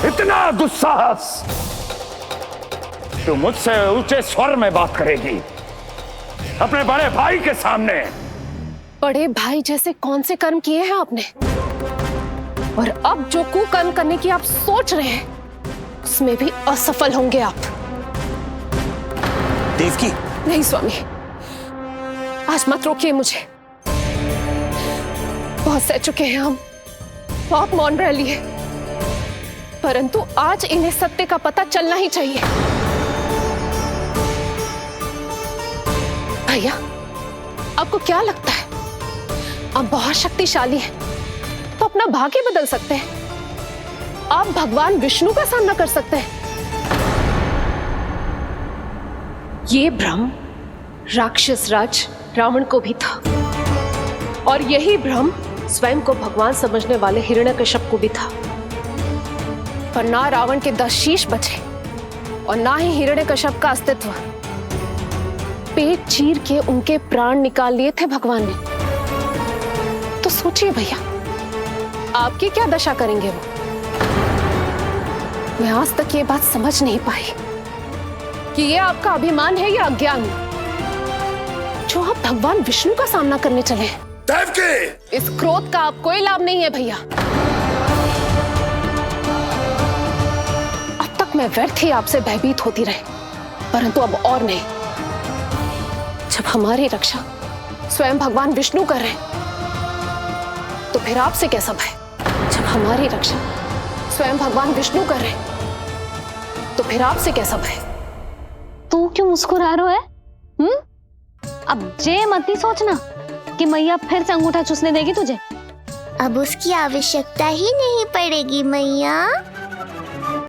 इतना दुस्साहस! तू मुझसे ऊंचे स्वर में बात करेगी अपने बड़े भाई के सामने? बड़े भाई जैसे कौन से कर्म किए हैं आपने? और अब जो कुकर्म करने की आप सोच रहे हैं, उसमें भी असफल होंगे आप। देवकी, नहीं स्वामी, आज मत रोकिए मुझे। बहुत सह चुके हैं हम, बहुत मौन रह लिए, परंतु आज इन्हें सत्य का पता चलना ही चाहिए। भैया, आपको क्या लगता है आप बहुत शक्तिशाली हैं, तो अपना भाग्य बदल सकते हैं? आप भगवान विष्णु का सामना कर सकते हैं। ये भ्रम राक्षस राज रावण को भी था, और यही भ्रम स्वयं को भगवान समझने वाले हिरण्यकश्यप को भी था। पर ना रावण के 10 शीश बचे और ना ही हिरण्यकश्यप का अस्तित्व। पेट चीर के उनके प्राण निकाल लिए थे भगवान ने। तो सोचिए भैया, आपकी क्या दशा करेंगे वो? मैं आज तक ये बात समझ नहीं पाई कि ये आपका अभिमान है या अज्ञान, जो आप भगवान विष्णु का सामना करने चले हैं। देवकी! इस क्रोध का आप कोई लाभ नहीं है भैया। अब तक मैं व्यर्थ ही आपसे भयभीत होती रही, परंतु अब और नहीं। जब हमारी रक्षा स्वयं भगवान विष्णु कर रहे हैं, तो फिर आपसे कैसा भय? जब हमारी रक्षा स्वयं भगवान विष्णु कर रहे हैं, तो फिर आपसे कैसा भय? तू क्यों मुस्कुरा रहा है? अब जे मत ही सोचना कि मैया फिर से अंगूठा चूसने देगी तुझे। अब उसकी आवश्यकता ही नहीं पड़ेगी मैया।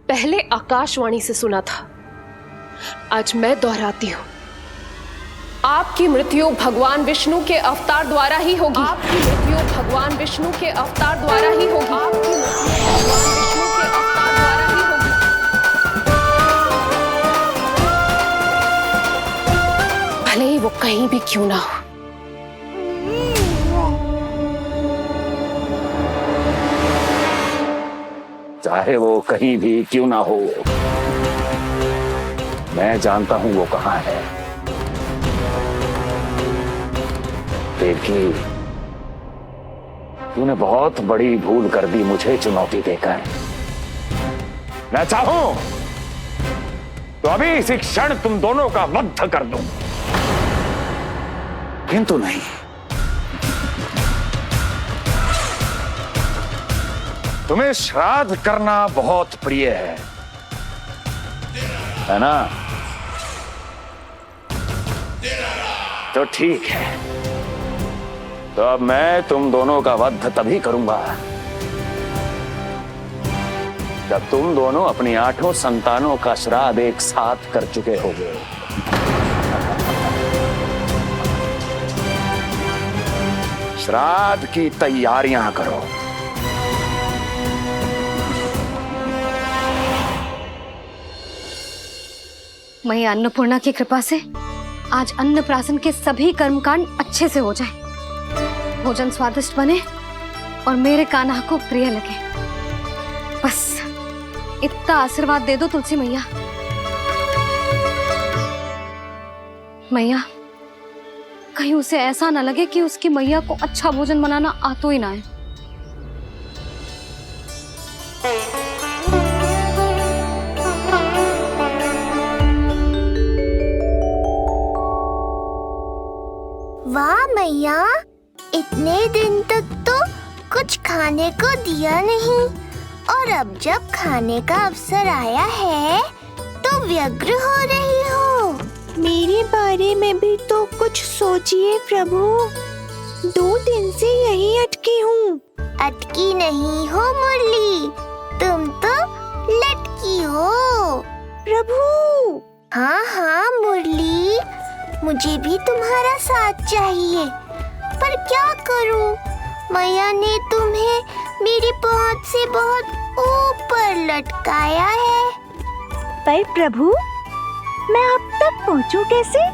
पहले आकाशवाणी से सुना था, आज मैं दोहराती हूँ। आपकी मृत्यु भगवान विष्णु के अवतार द्वारा ही होगी। आपकी मृत्यु भगवान विष्णु के अवतार द्वारा ही होगी। आपकी मृत्यु भगवान विष्णु के अवतार द्वारा ही होगी। भले ही वो कहीं भी क्यों ना हो। चाहे वो कहीं भी क्यों ना हो, मैं जानता हूं वो कहां है। देवकी, तूने बहुत बड़ी भूल कर दी मुझे चुनौती देकर। मैं चाहूं तो अभी इसी क्षण तुम दोनों का वध कर दूं, किंतु नहीं। तुम्हें श्राद्ध करना बहुत प्रिय है ना? तो ठीक है, तो अब मैं तुम दोनों का वध तभी करूंगा जब तुम दोनों अपनी 8 संतानों का श्राद्ध एक साथ कर चुके होगे। श्राद्ध की तैयारियां करो। मैया अन्नपूर्णा की कृपा से आज अन्नप्राशन के सभी कर्मकांड अच्छे से हो जाए, भोजन स्वादिष्ट बने और मेरे कान्हा को प्रिय लगे। बस इतना आशीर्वाद दे दो तुलसी मैया। मैया, कहीं उसे ऐसा ना लगे कि उसकी मैया को अच्छा भोजन बनाना आतो ही ना है। वाह मैया, इतने दिन तक तो कुछ खाने को दिया नहीं, और अब जब खाने का अवसर आया है तो व्यग्र हो रही हो। मेरे बारे में भी तो कुछ सोचिए प्रभु। 2 दिन से यहीं अटकी हूँ। अटकी नहीं हो मुरली, तुम तो लटकी हो प्रभु। हाँ हाँ मुरली, मुझे भी तुम्हारा साथ चाहिए, पर क्या करूं? मैया ने तुम्हें मेरी पहुंच से बहुत ऊपर लटकाया है। पर प्रभु, मैं अब तक पहुंचूं कैसे?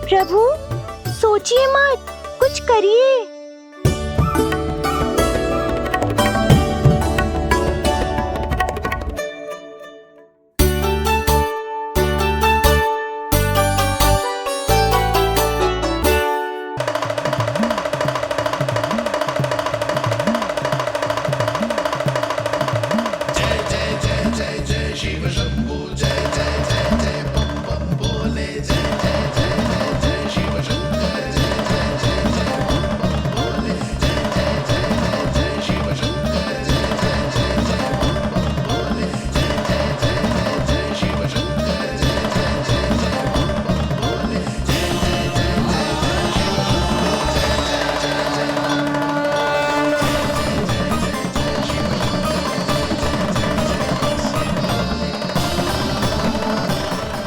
प्रभु, सोचिए मत, कुछ करिए।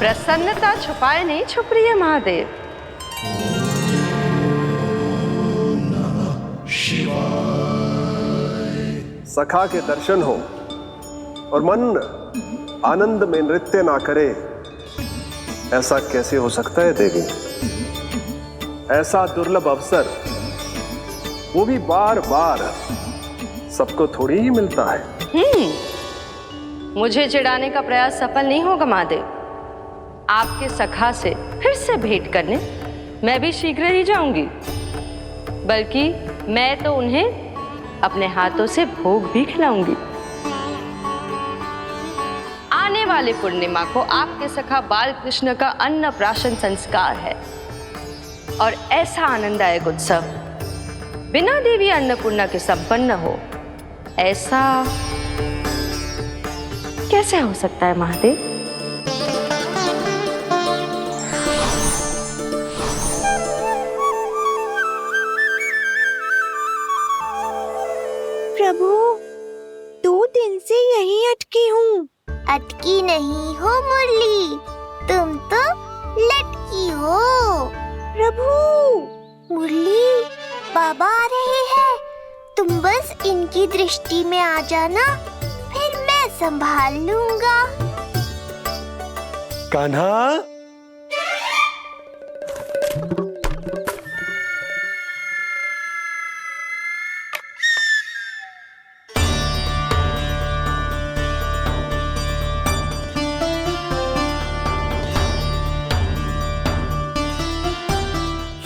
प्रसन्नता छुपाए नहीं छुप रही है महादेव। सखा के दर्शन हो और मन आनंद में नृत्य ना करे, ऐसा कैसे हो सकता है देवी? ऐसा दुर्लभ अवसर, वो भी बार बार, सबको थोड़ी ही मिलता है। मुझे चिढ़ाने का प्रयास सफल नहीं होगा महादेव। आपके सखा से फिर से भेंट करने मैं भी शीघ्र ही जाऊंगी, बल्कि मैं तो उन्हें अपने हाथों से भोग भी खिलाऊंगी। आने वाले पूर्णिमा को आपके सखा बाल कृष्ण का अन्नप्राशन संस्कार है और ऐसा आनंददायक उत्सव बिना देवी अन्नपूर्णा के संपन्न हो, ऐसा कैसे हो सकता है महादेव? प्रभु, 2 दिन से यहीं अटकी हूँ। अटकी नहीं हो मुरली, तुम तो लटकी हो। प्रभु, मुरली, बाबा आ रहे हैं, तुम बस इनकी दृष्टि में आ जाना, फिर मैं संभाल लूंगा। कान्हा,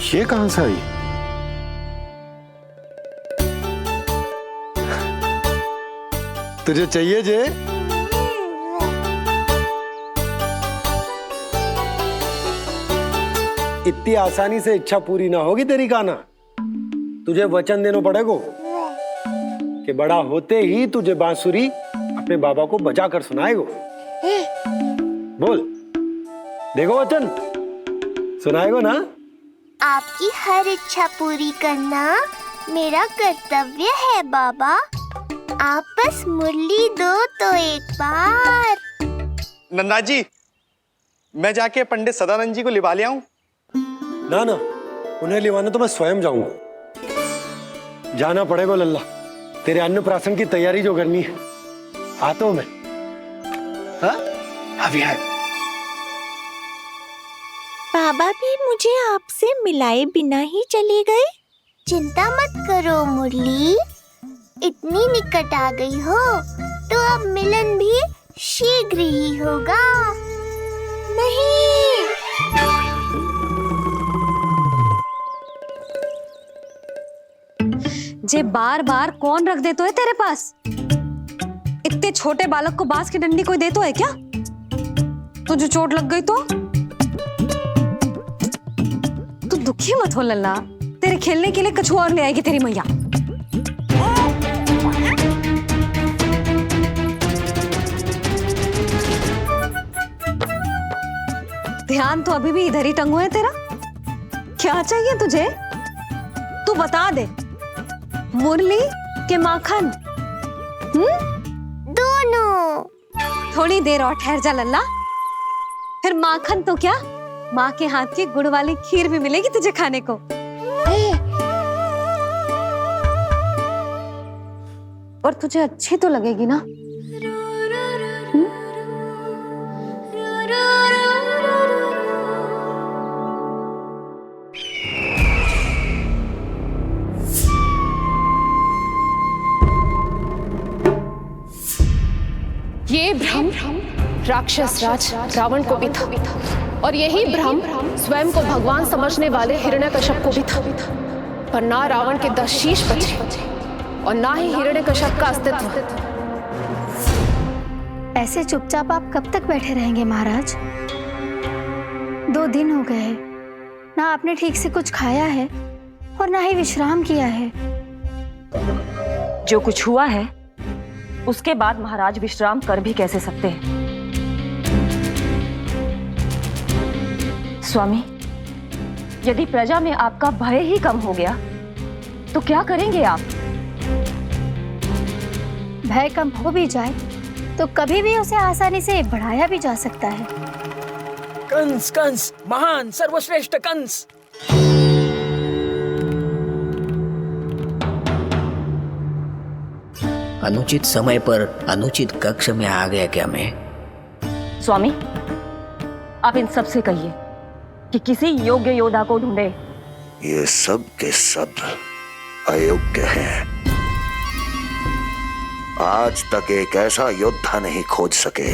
ये कहां से आई? तुझे चाहिए जे? इतनी आसानी से इच्छा पूरी ना होगी तेरी कान्हा। तुझे वचन देना पड़ेगा कि बड़ा होते ही तुझे बांसुरी अपने बाबा को बजा कर सुनाएगा। बोल, देखो वचन सुनाएगा ना? आपकी हर इच्छा पूरी करना मेरा कर्तव्य है बाबा। आप बस मुरली दो तो एक बार। नंदा जी, मैं जाके पंडित सदानंद जी को लिवा ले आऊं? ना ना, उन्हें लिवाने तो मैं स्वयं जाऊंगा। जाना पड़ेगा लल्ला, तेरे अन्नप्राशन की तैयारी जो करनी है। आता हूं मैं। हाँ? अभी आए। बाबा भी मुझे आपसे मिलाए बिना ही चले गए। चिंता मत करो मुरली, इतनी निकट आ गई हो तो अब मिलन भी शीघ्र ही होगा। नहीं, जे बार बार कौन रख दे तो है तेरे पास? इतने छोटे बालक को बांस की डंडी कोई दे तो है क्या? तुझे चोट लग गई तो? तू दुखी मत हो लल्ला, तेरे खेलने के लिए कछुआ और ले आएगी तेरी मैया। ध्यान तो अभी भी इधर ही टंगो है तेरा। क्या चाहिए तुझे? तू बता दे, मुरली के माखन? दोनों। थोड़ी देर और ठहर जा लल्ला, फिर माखन तो क्या, माँ के हाथ की गुड़ वाली खीर भी मिलेगी तुझे खाने को। और तुझे अच्छी तो लगेगी ना? ये भ्रम राक्षस राज रावण को भी था, और यही भ्रम स्वयं को भगवान समझने वाले हिरण्यकश्यप को भी था। पर ना रावण के 10 शीश बचे और ना ही हिरण्यकश्यप का अस्तित्व। ऐसे चुपचाप आप कब तक बैठे रहेंगे महाराज? 2 दिन हो गए, ना आपने ठीक से कुछ खाया है और ना ही विश्राम किया है। जो कुछ हुआ है उसके बाद महाराज विश्राम कर भी कैसे सकते हैं? स्वामी, यदि प्रजा में आपका भय ही कम हो गया तो क्या करेंगे आप? भय कम हो भी जाए तो कभी भी उसे आसानी से बढ़ाया भी जा सकता है। कंस कंस महान सर्वश्रेष्ठ कंस। अनुचित समय पर अनुचित कक्ष में आ गया क्या मैं? स्वामी, आप इन सब से कहिए कि किसी योग्य योद्धा को ढूंढे। ये सब के सब अयोग्य हैं। आज तक एक ऐसा योद्धा नहीं खोज सके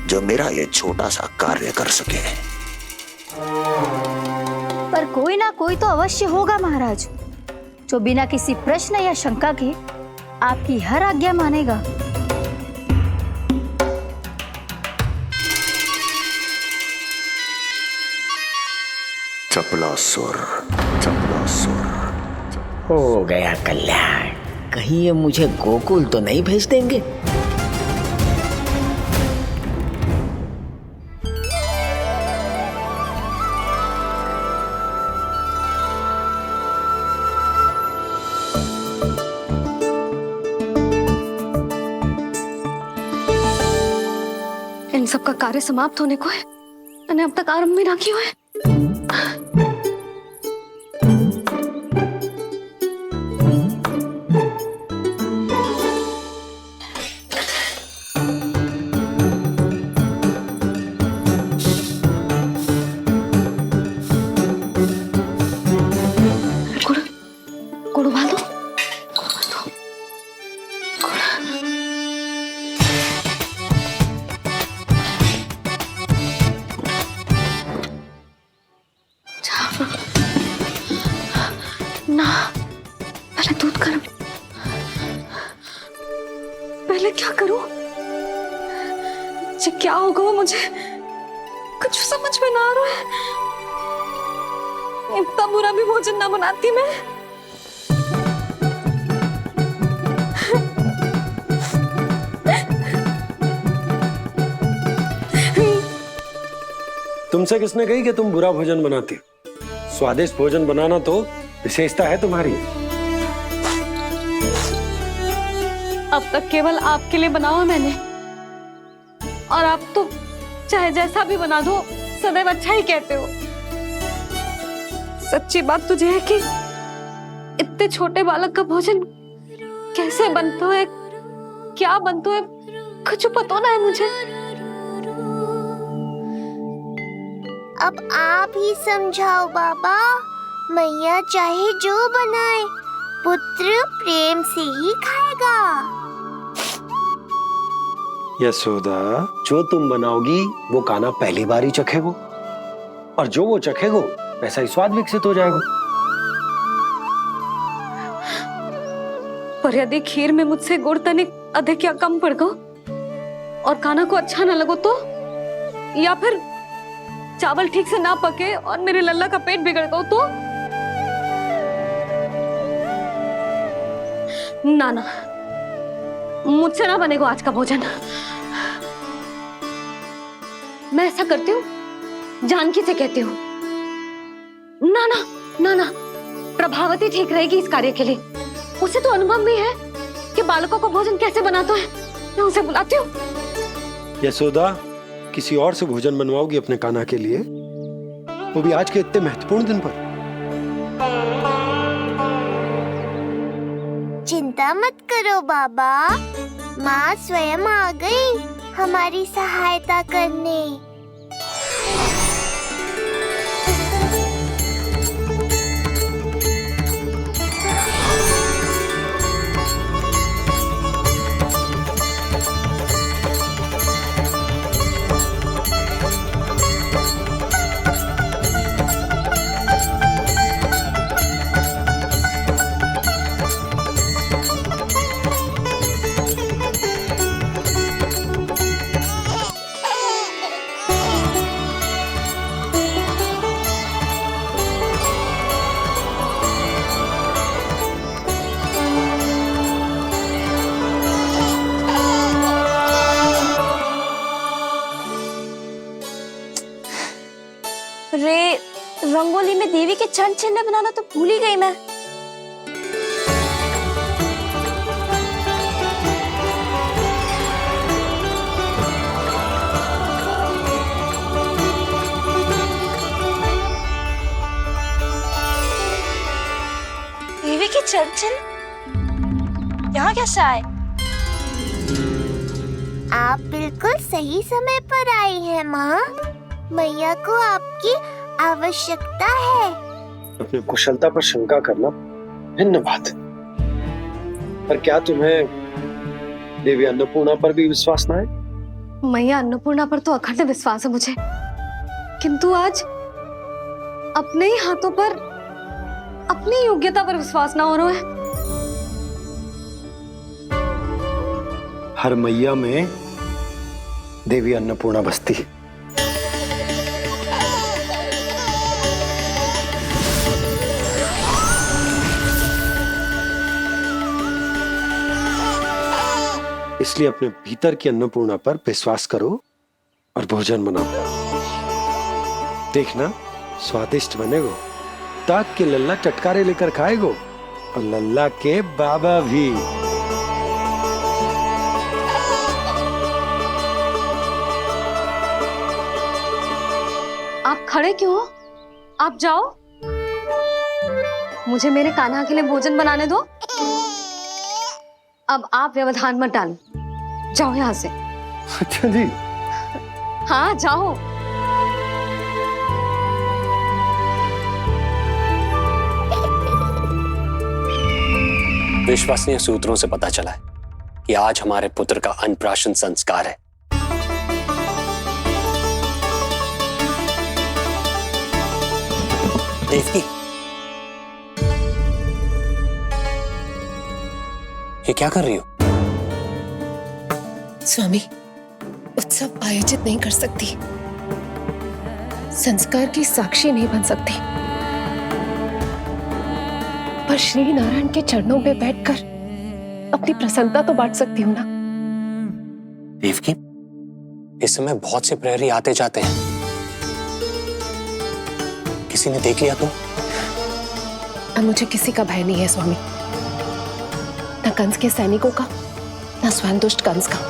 जो मेरा ये छोटा सा कार्य कर सके। पर कोई ना कोई तो अवश्य होगा महाराज, जो बिना किसी प्रश्न या शंका के आपकी हर आज्ञा मानेगा। चपलासुर, चपलासुर। हो गया कल्याण। कहीं ये मुझे गोकुल तो नहीं भेज देंगे? इन सब का कार्य समाप्त होने को है, मैंने अब तक आरंभ भी ना किया है। गुड़ उबाल दो। ना, पहले दूध गर्म। पहले क्या करूं? ये क्या होगा वो मुझे कुछ समझ में ना आ रहा है। इतना बुरा भी भोजन ना बनाती मैं। तुमसे किसने कही कि तुम बुरा भोजन बनाती? स्वादिष्ट भोजन बनाना तो विशेषता है तुम्हारी। अब तक केवल आपके लिए बनाओ मैंने, और आप तो चाहे जैसा भी बना दो सदैव अच्छा ही कहते हो। सच्ची बात तुझे है कि इतने छोटे बालक का भोजन कैसे बनता है, क्या बनता है, कुछ पता ना है मुझे। अब आप ही समझाओ बाबा। मैया चाहे जो बनाए, पुत्र प्रेम से ही खाएगा। यशोदा, जो तुम बनाओगी वो कान्हा पहली बार ही चखेगो, और जो वो चखेगो वैसा ही स्वाद विकसित हो जाएगा। पर यदि खीर में मुझसे गुड़ तनिक अधिक या कम पड़ गो और कान्हा को अच्छा ना लगो तो, या फिर चावल ठीक से ना पके और मेरे लल्ला का पेट बिगड़ गो तो? ना ना, मुझसे ना बनेगा आज का भोजन। मैं ऐसा करती हूँ, जानकी से कहती हूँ। ना ना ना ना, प्रभावती ठीक रहेगी इस कार्य के लिए। उसे तो अनुभव भी है कि बालकों को भोजन कैसे बनाते हैं। मैं उसे बुलाती हूँ। यशोदा, किसी और से भोजन बनवाओगी अपने कान्हा के लिए, वो भी आज के इतने महत्वपूर्ण दिन पर? चिंता मत करो बाबा, माँ स्वयं आ गई हमारी सहायता करने। रे, रंगोली में देवी के चरण चिन्ह बनाना तो भूल ही गई मैं। चंचल यहाँ कैसे आए? आप बिल्कुल सही समय पर आई हैं माँ। मैया को आपकी आवश्यकता है। अपनी कुशलता पर शंका करना भिन्न बात है, पर क्या तुम्हें देवी अन्नपूर्णा पर भी विश्वास न है? मैया अन्नपूर्णा पर तो अखंड विश्वास है मुझे, किंतु आज अपने ही हाथों पर अपनी योग्यता पर विश्वास ना हो रहा है। हर मैया में देवी अन्नपूर्णा बसती है। इसलिए अपने भीतर की अन्नपूर्णा पर विश्वास करो और भोजन बनाओ। देखना स्वादिष्ट बनेगो, ताक के लल्ला चटकारे लेकर खाएगो और लल्ला के बाबा भी। आप खड़े क्यों हो? आप जाओ, मुझे मेरे कान्हा के लिए भोजन बनाने दो। अब आप व्यवधान मत डालो, जाओ यहाँ से। अच्छा जी। हाँ जाओ। विश्वसनीय सूत्रों से पता चला है कि आज हमारे पुत्र का अन्नप्राशन संस्कार है। देवकी, ये क्या कर रही हो? स्वामी, उत्सव आयोजित नहीं कर सकती, संस्कार की साक्षी नहीं बन सकती, पर श्री नारायण के चरणों में बैठकर अपनी प्रसन्नता तो बांट सकती हूँ ना। देवकी, इस समय बहुत से प्रहरी आते जाते हैं, किसी ने देख लिया तो? अब मुझे किसी का भय नहीं है स्वामी, न कंस के सैनिकों का, न स्वयं दुष्ट कंस का।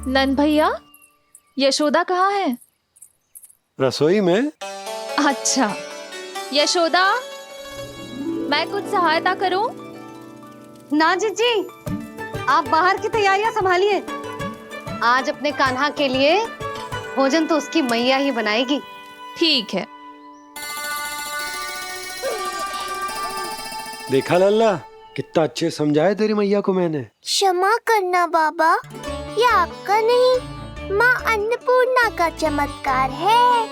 नन भैया, यशोदा कहाँ है? रसोई में। अच्छा, यशोदा, मैं कुछ सहायता करूं? ना जीजी, आप बाहर की तैयारियां संभालिए। आज अपने कान्हा के लिए भोजन तो उसकी मैया ही बनाएगी। ठीक है। देखा लल्ला, कितना अच्छे समझाया तेरी मैया को मैंने। क्षमा करना बाबा, ये आपका नहीं, माँ अन्नपूर्णा का चमत्कार है।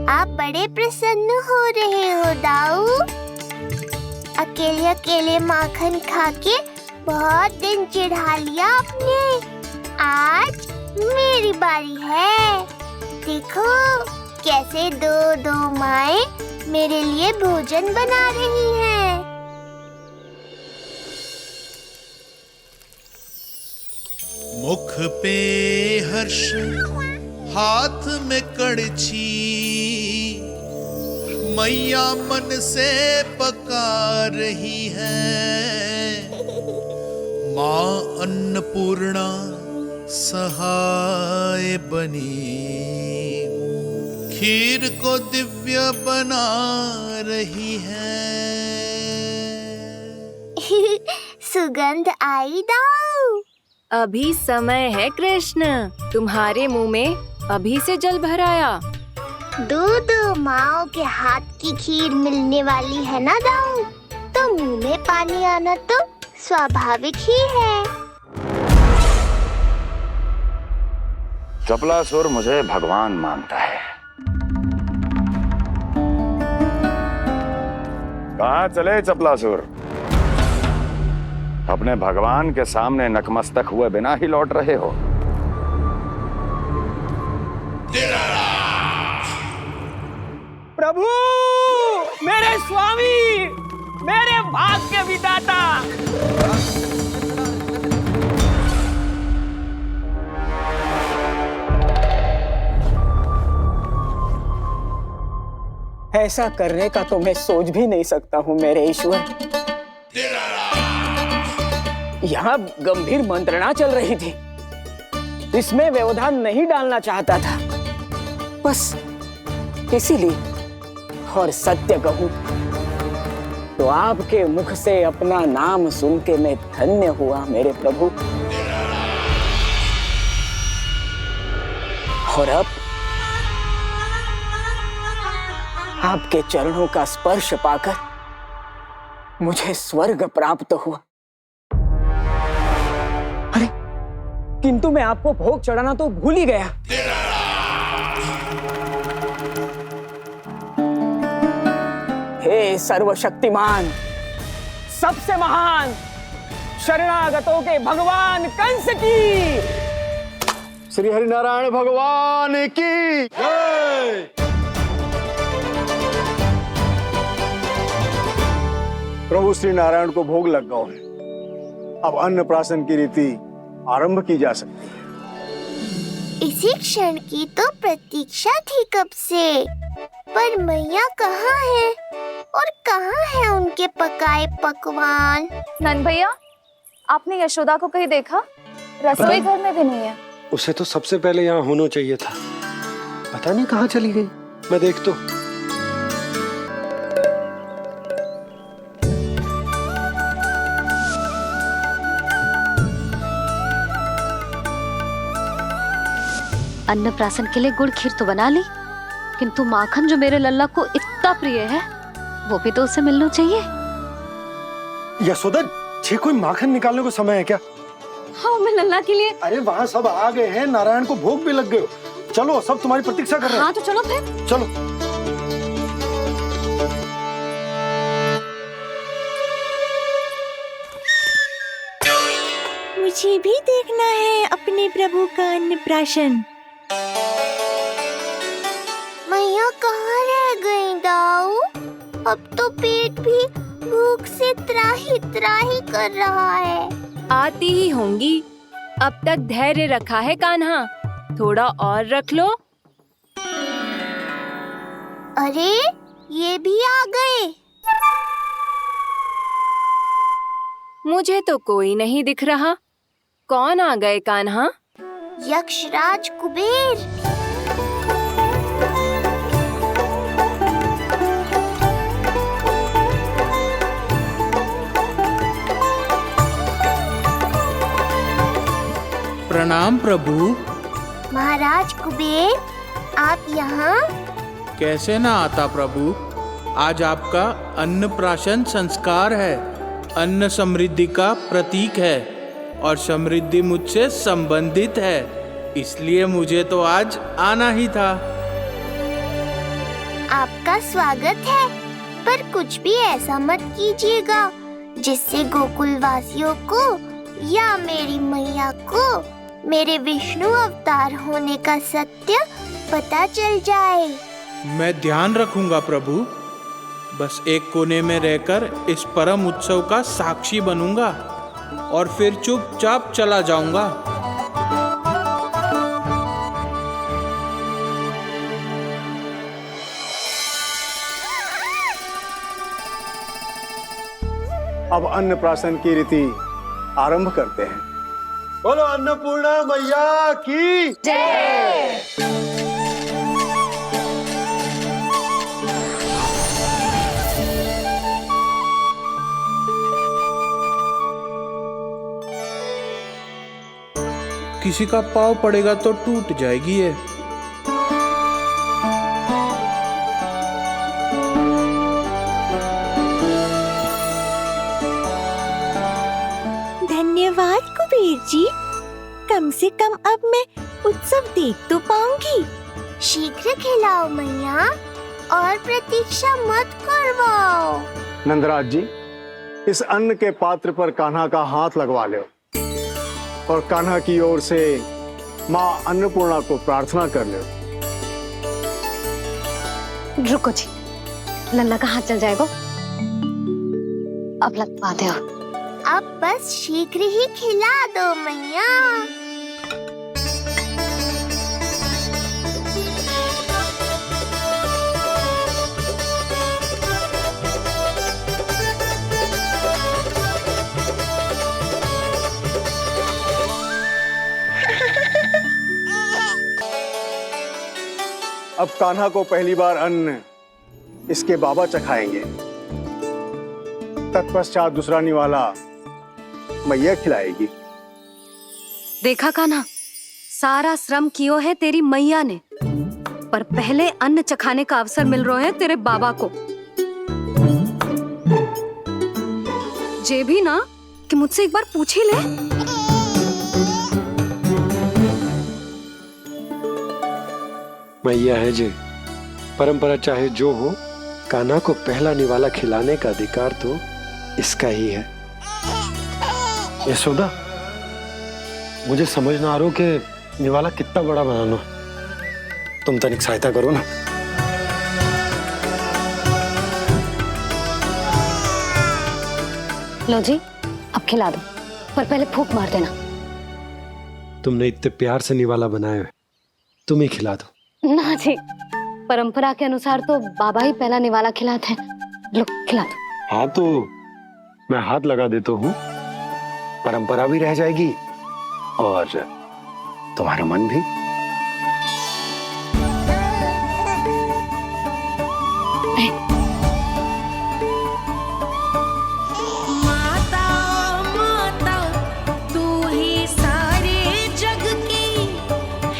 आप बड़े प्रसन्न हो रहे हो दाऊ। अकेले अकेले माखन खा के बहुत दिन चिढ़ा लिया आपने। आज मेरी बारी है। देखो कैसे दो दो माएं मेरे लिए भोजन बना रही हैं। मुख पे हर्ष, हाथ में कड़छी, मैया मन से पका रही है। माँ अन्नपूर्णा सहाय बनी, खीर को दिव्य बना रही है। सुगंध आई दाऊ। अभी समय है कृष्ण, तुम्हारे मुंह में अभी से जल भराया। दो माओ के हाथ की खीर मिलने वाली है ना दाऊ, तो मुंह में पानी आना तो स्वाभाविक ही है। चपलासुर मुझे भगवान मानता है। कहाँ चले चपलासुर? अपने भगवान के सामने नतमस्तक हुए बिना ही लौट रहे हो। प्रभु, मेरे स्वामी, मेरे भाग्य विधाता। ऐसा करने का तो मैं सोच भी नहीं सकता हूँ मेरे ईश्वर। यहाँ गंभीर मंत्रणा चल रही थी, इसमें व्यवधान नहीं डालना चाहता था, बस इसीलिए। और सत्य कहूं तो आपके मुख से अपना नाम सुन के मैं धन्य हुआ मेरे प्रभु। और अब आपके चरणों का स्पर्श पाकर मुझे स्वर्ग प्राप्त हुआ। अरे किंतु मैं आपको भोग चढ़ाना तो भूल ही गया। हे सर्वशक्तिमान, सबसे महान, शरणागतों के भगवान कंस की, श्री हरिनारायण भगवान की जय। प्रभु श्री नारायण को भोग लग गया है, अब अन्नप्राशन की रीति आरंभ की जा सकती है। इसी क्षण की तो प्रतीक्षा थी कब से, पर मैया कहाँ है और कहाँ है उनके पकाए पकवान? नंद भैया, आपने यशोदा को कहीं देखा? रसोई घर में भी नहीं है। उसे तो सबसे पहले यहाँ होना चाहिए था, पता नहीं कहाँ चली गई। मैं देख तो। अन्नप्राशन के लिए गुड़ खीर तो बना ली, किंतु माखन जो मेरे लल्ला को इतना प्रिय है, वो भी तो उसे मिलना चाहिए। यशोदा जी, कोई माखन निकालने को समय है क्या? हाँ, मैं लल्ला के लिए। अरे वहाँ सब आ गए हैं, नारायण को भोग भी लग गए। चलो, सब तुम्हारी प्रतीक्षा कर रहे हैं। हाँ तो चलो फिर। चलो। मुझे भी देखना है अपने प्रभु का अन्नप्राशन। मैया कहाँ रह गई दाऊ? अब तो पेट भी भूख से त्राही त्राही कर रहा है। आती ही होंगी, अब तक धैर्य रखा है कान्हा, थोड़ा और रख लो। अरे ये भी आ गए। मुझे तो कोई नहीं दिख रहा, कौन आ गए कान्हा? यक्षराज कुबेर। प्रणाम प्रभु। महाराज कुबेर, आप यहाँ? कैसे ना आता प्रभु, आज आपका अन्नप्राशन संस्कार है। अन्न समृद्धि का प्रतीक है और समृद्धि मुझसे संबंधित है, इसलिए मुझे तो आज आना ही था। आपका स्वागत है, पर कुछ भी ऐसा मत कीजिएगा जिससे गोकुल वासियों को या मेरी मैया को मेरे विष्णु अवतार होने का सत्य पता चल जाए। मैं ध्यान रखूंगा प्रभु, बस एक कोने में रहकर इस परम उत्सव का साक्षी बनूंगा और फिर चुपचाप चला जाऊंगा। अब अन्नप्राशन की रीति आरंभ करते हैं। बोलो अन्नपूर्णा मैया की जय। किसी का पाँव पड़ेगा तो टूट जाएगी ये। धन्यवाद कुबेर जी, कम से कम अब मैं उत्सव देख तो पाऊंगी। शीघ्र खिलाओ मैया और प्रतीक्षा मत करवाओ। नंदराज जी, इस अन्न के पात्र पर कान्हा का हाथ लगवा लो और कान्हा की ओर से माँ अन्नपूर्णा को प्रार्थना कर लो। रुको जी, लल्ला का हाथ चल जाएगा, अब लगवा दो। अब बस शीघ्र ही खिला दो मैया। अब कान्हा को पहली बार अन्न इसके बाबा चखाएंगे, तत्पश्चात दूसरा निवाला मैया खिलाएगी। देखा कान्हा, सारा श्रम कियो है तेरी मैया ने, पर पहले अन्न चखाने का अवसर मिल रहा है तेरे बाबा को। जे भी ना कि मुझसे एक बार पूछ ही ले। मैया है जे, परंपरा चाहे जो हो, कान्हा को पहला निवाला खिलाने का अधिकार तो इसका ही है। यशोदा, मुझे समझ ना आ रहा कि निवाला कितना बड़ा बनाना, तुम तनिक सहायता करो ना। लो जी, अब खिला दो, पर पहले फूंक मार देना। तुमने इतने प्यार से निवाला बनाया है, तुम ही खिला दो। ना जी, परंपरा के अनुसार तो बाबा ही पहला निवाला खिलाते हैं। लो खिला दो। हाँ तो मैं हाथ लगा देता हूँ, परंपरा भी रह जाएगी और तुम्हारा मन भी। माता माता तू ही सारे जग की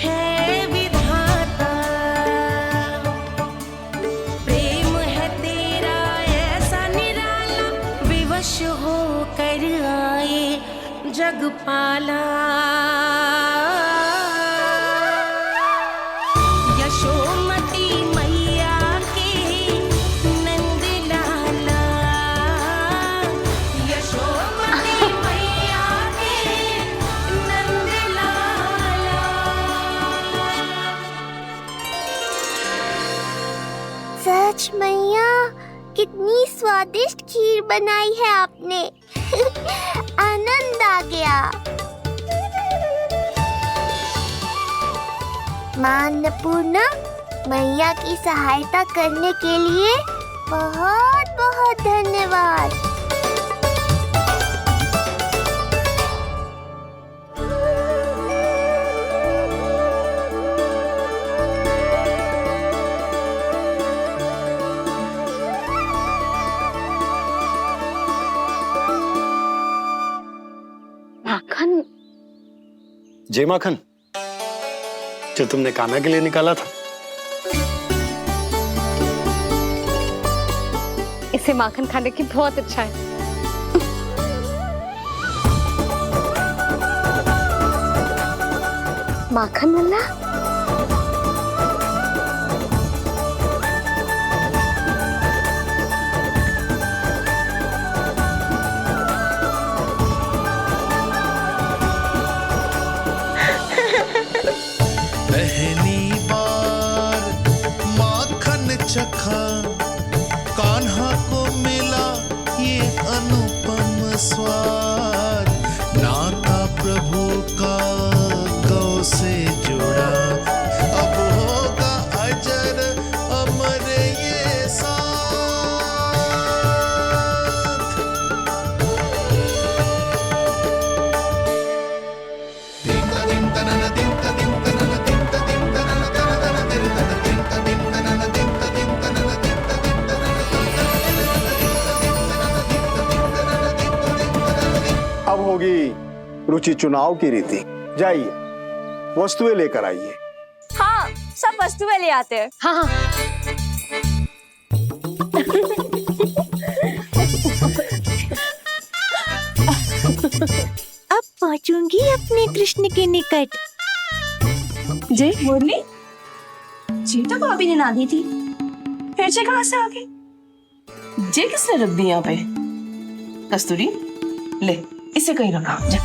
है विधाता, प्रेम है तेरा ऐसा निराला, विवश हो कर आए जग पाला। यशोमती मैया के नंद लाला, यशोमती मैया के नंद लाला। सच मैया, कितनी स्वादिष्ट खीर बनाई है आपने। आनंद आ गया। मां अन्नपूर्णा, मैया की सहायता करने के लिए बहुत बहुत धन्यवाद। माखन? जय माखन, जो तुमने कान्हा के लिए निकाला था। इसे माखन खाने की बहुत अच्छा है। माखन वाला? पहली बार माखन चखा, कान्हा को मिला ये अनुपम स्वाद, नाता प्रभु का गौ से जुड़ा, अब होगा अजर अमर ये साथ। अब होगी रुचि चुनाव की रीति। जाइए, वस्तुएं लेकर आइए। हाँ, सब वस्तुएं ले आते हैं। हाँ हाँ। अब पहुंचूंगी अपने कृष्ण के निकट। जय मुरली, जी तो भाभी ने ना दी थी, फिर से कहां से आ गई? जे किसने रख दी यहाँ पे? कस्तूरी, ले इसे कहीं रखा जा।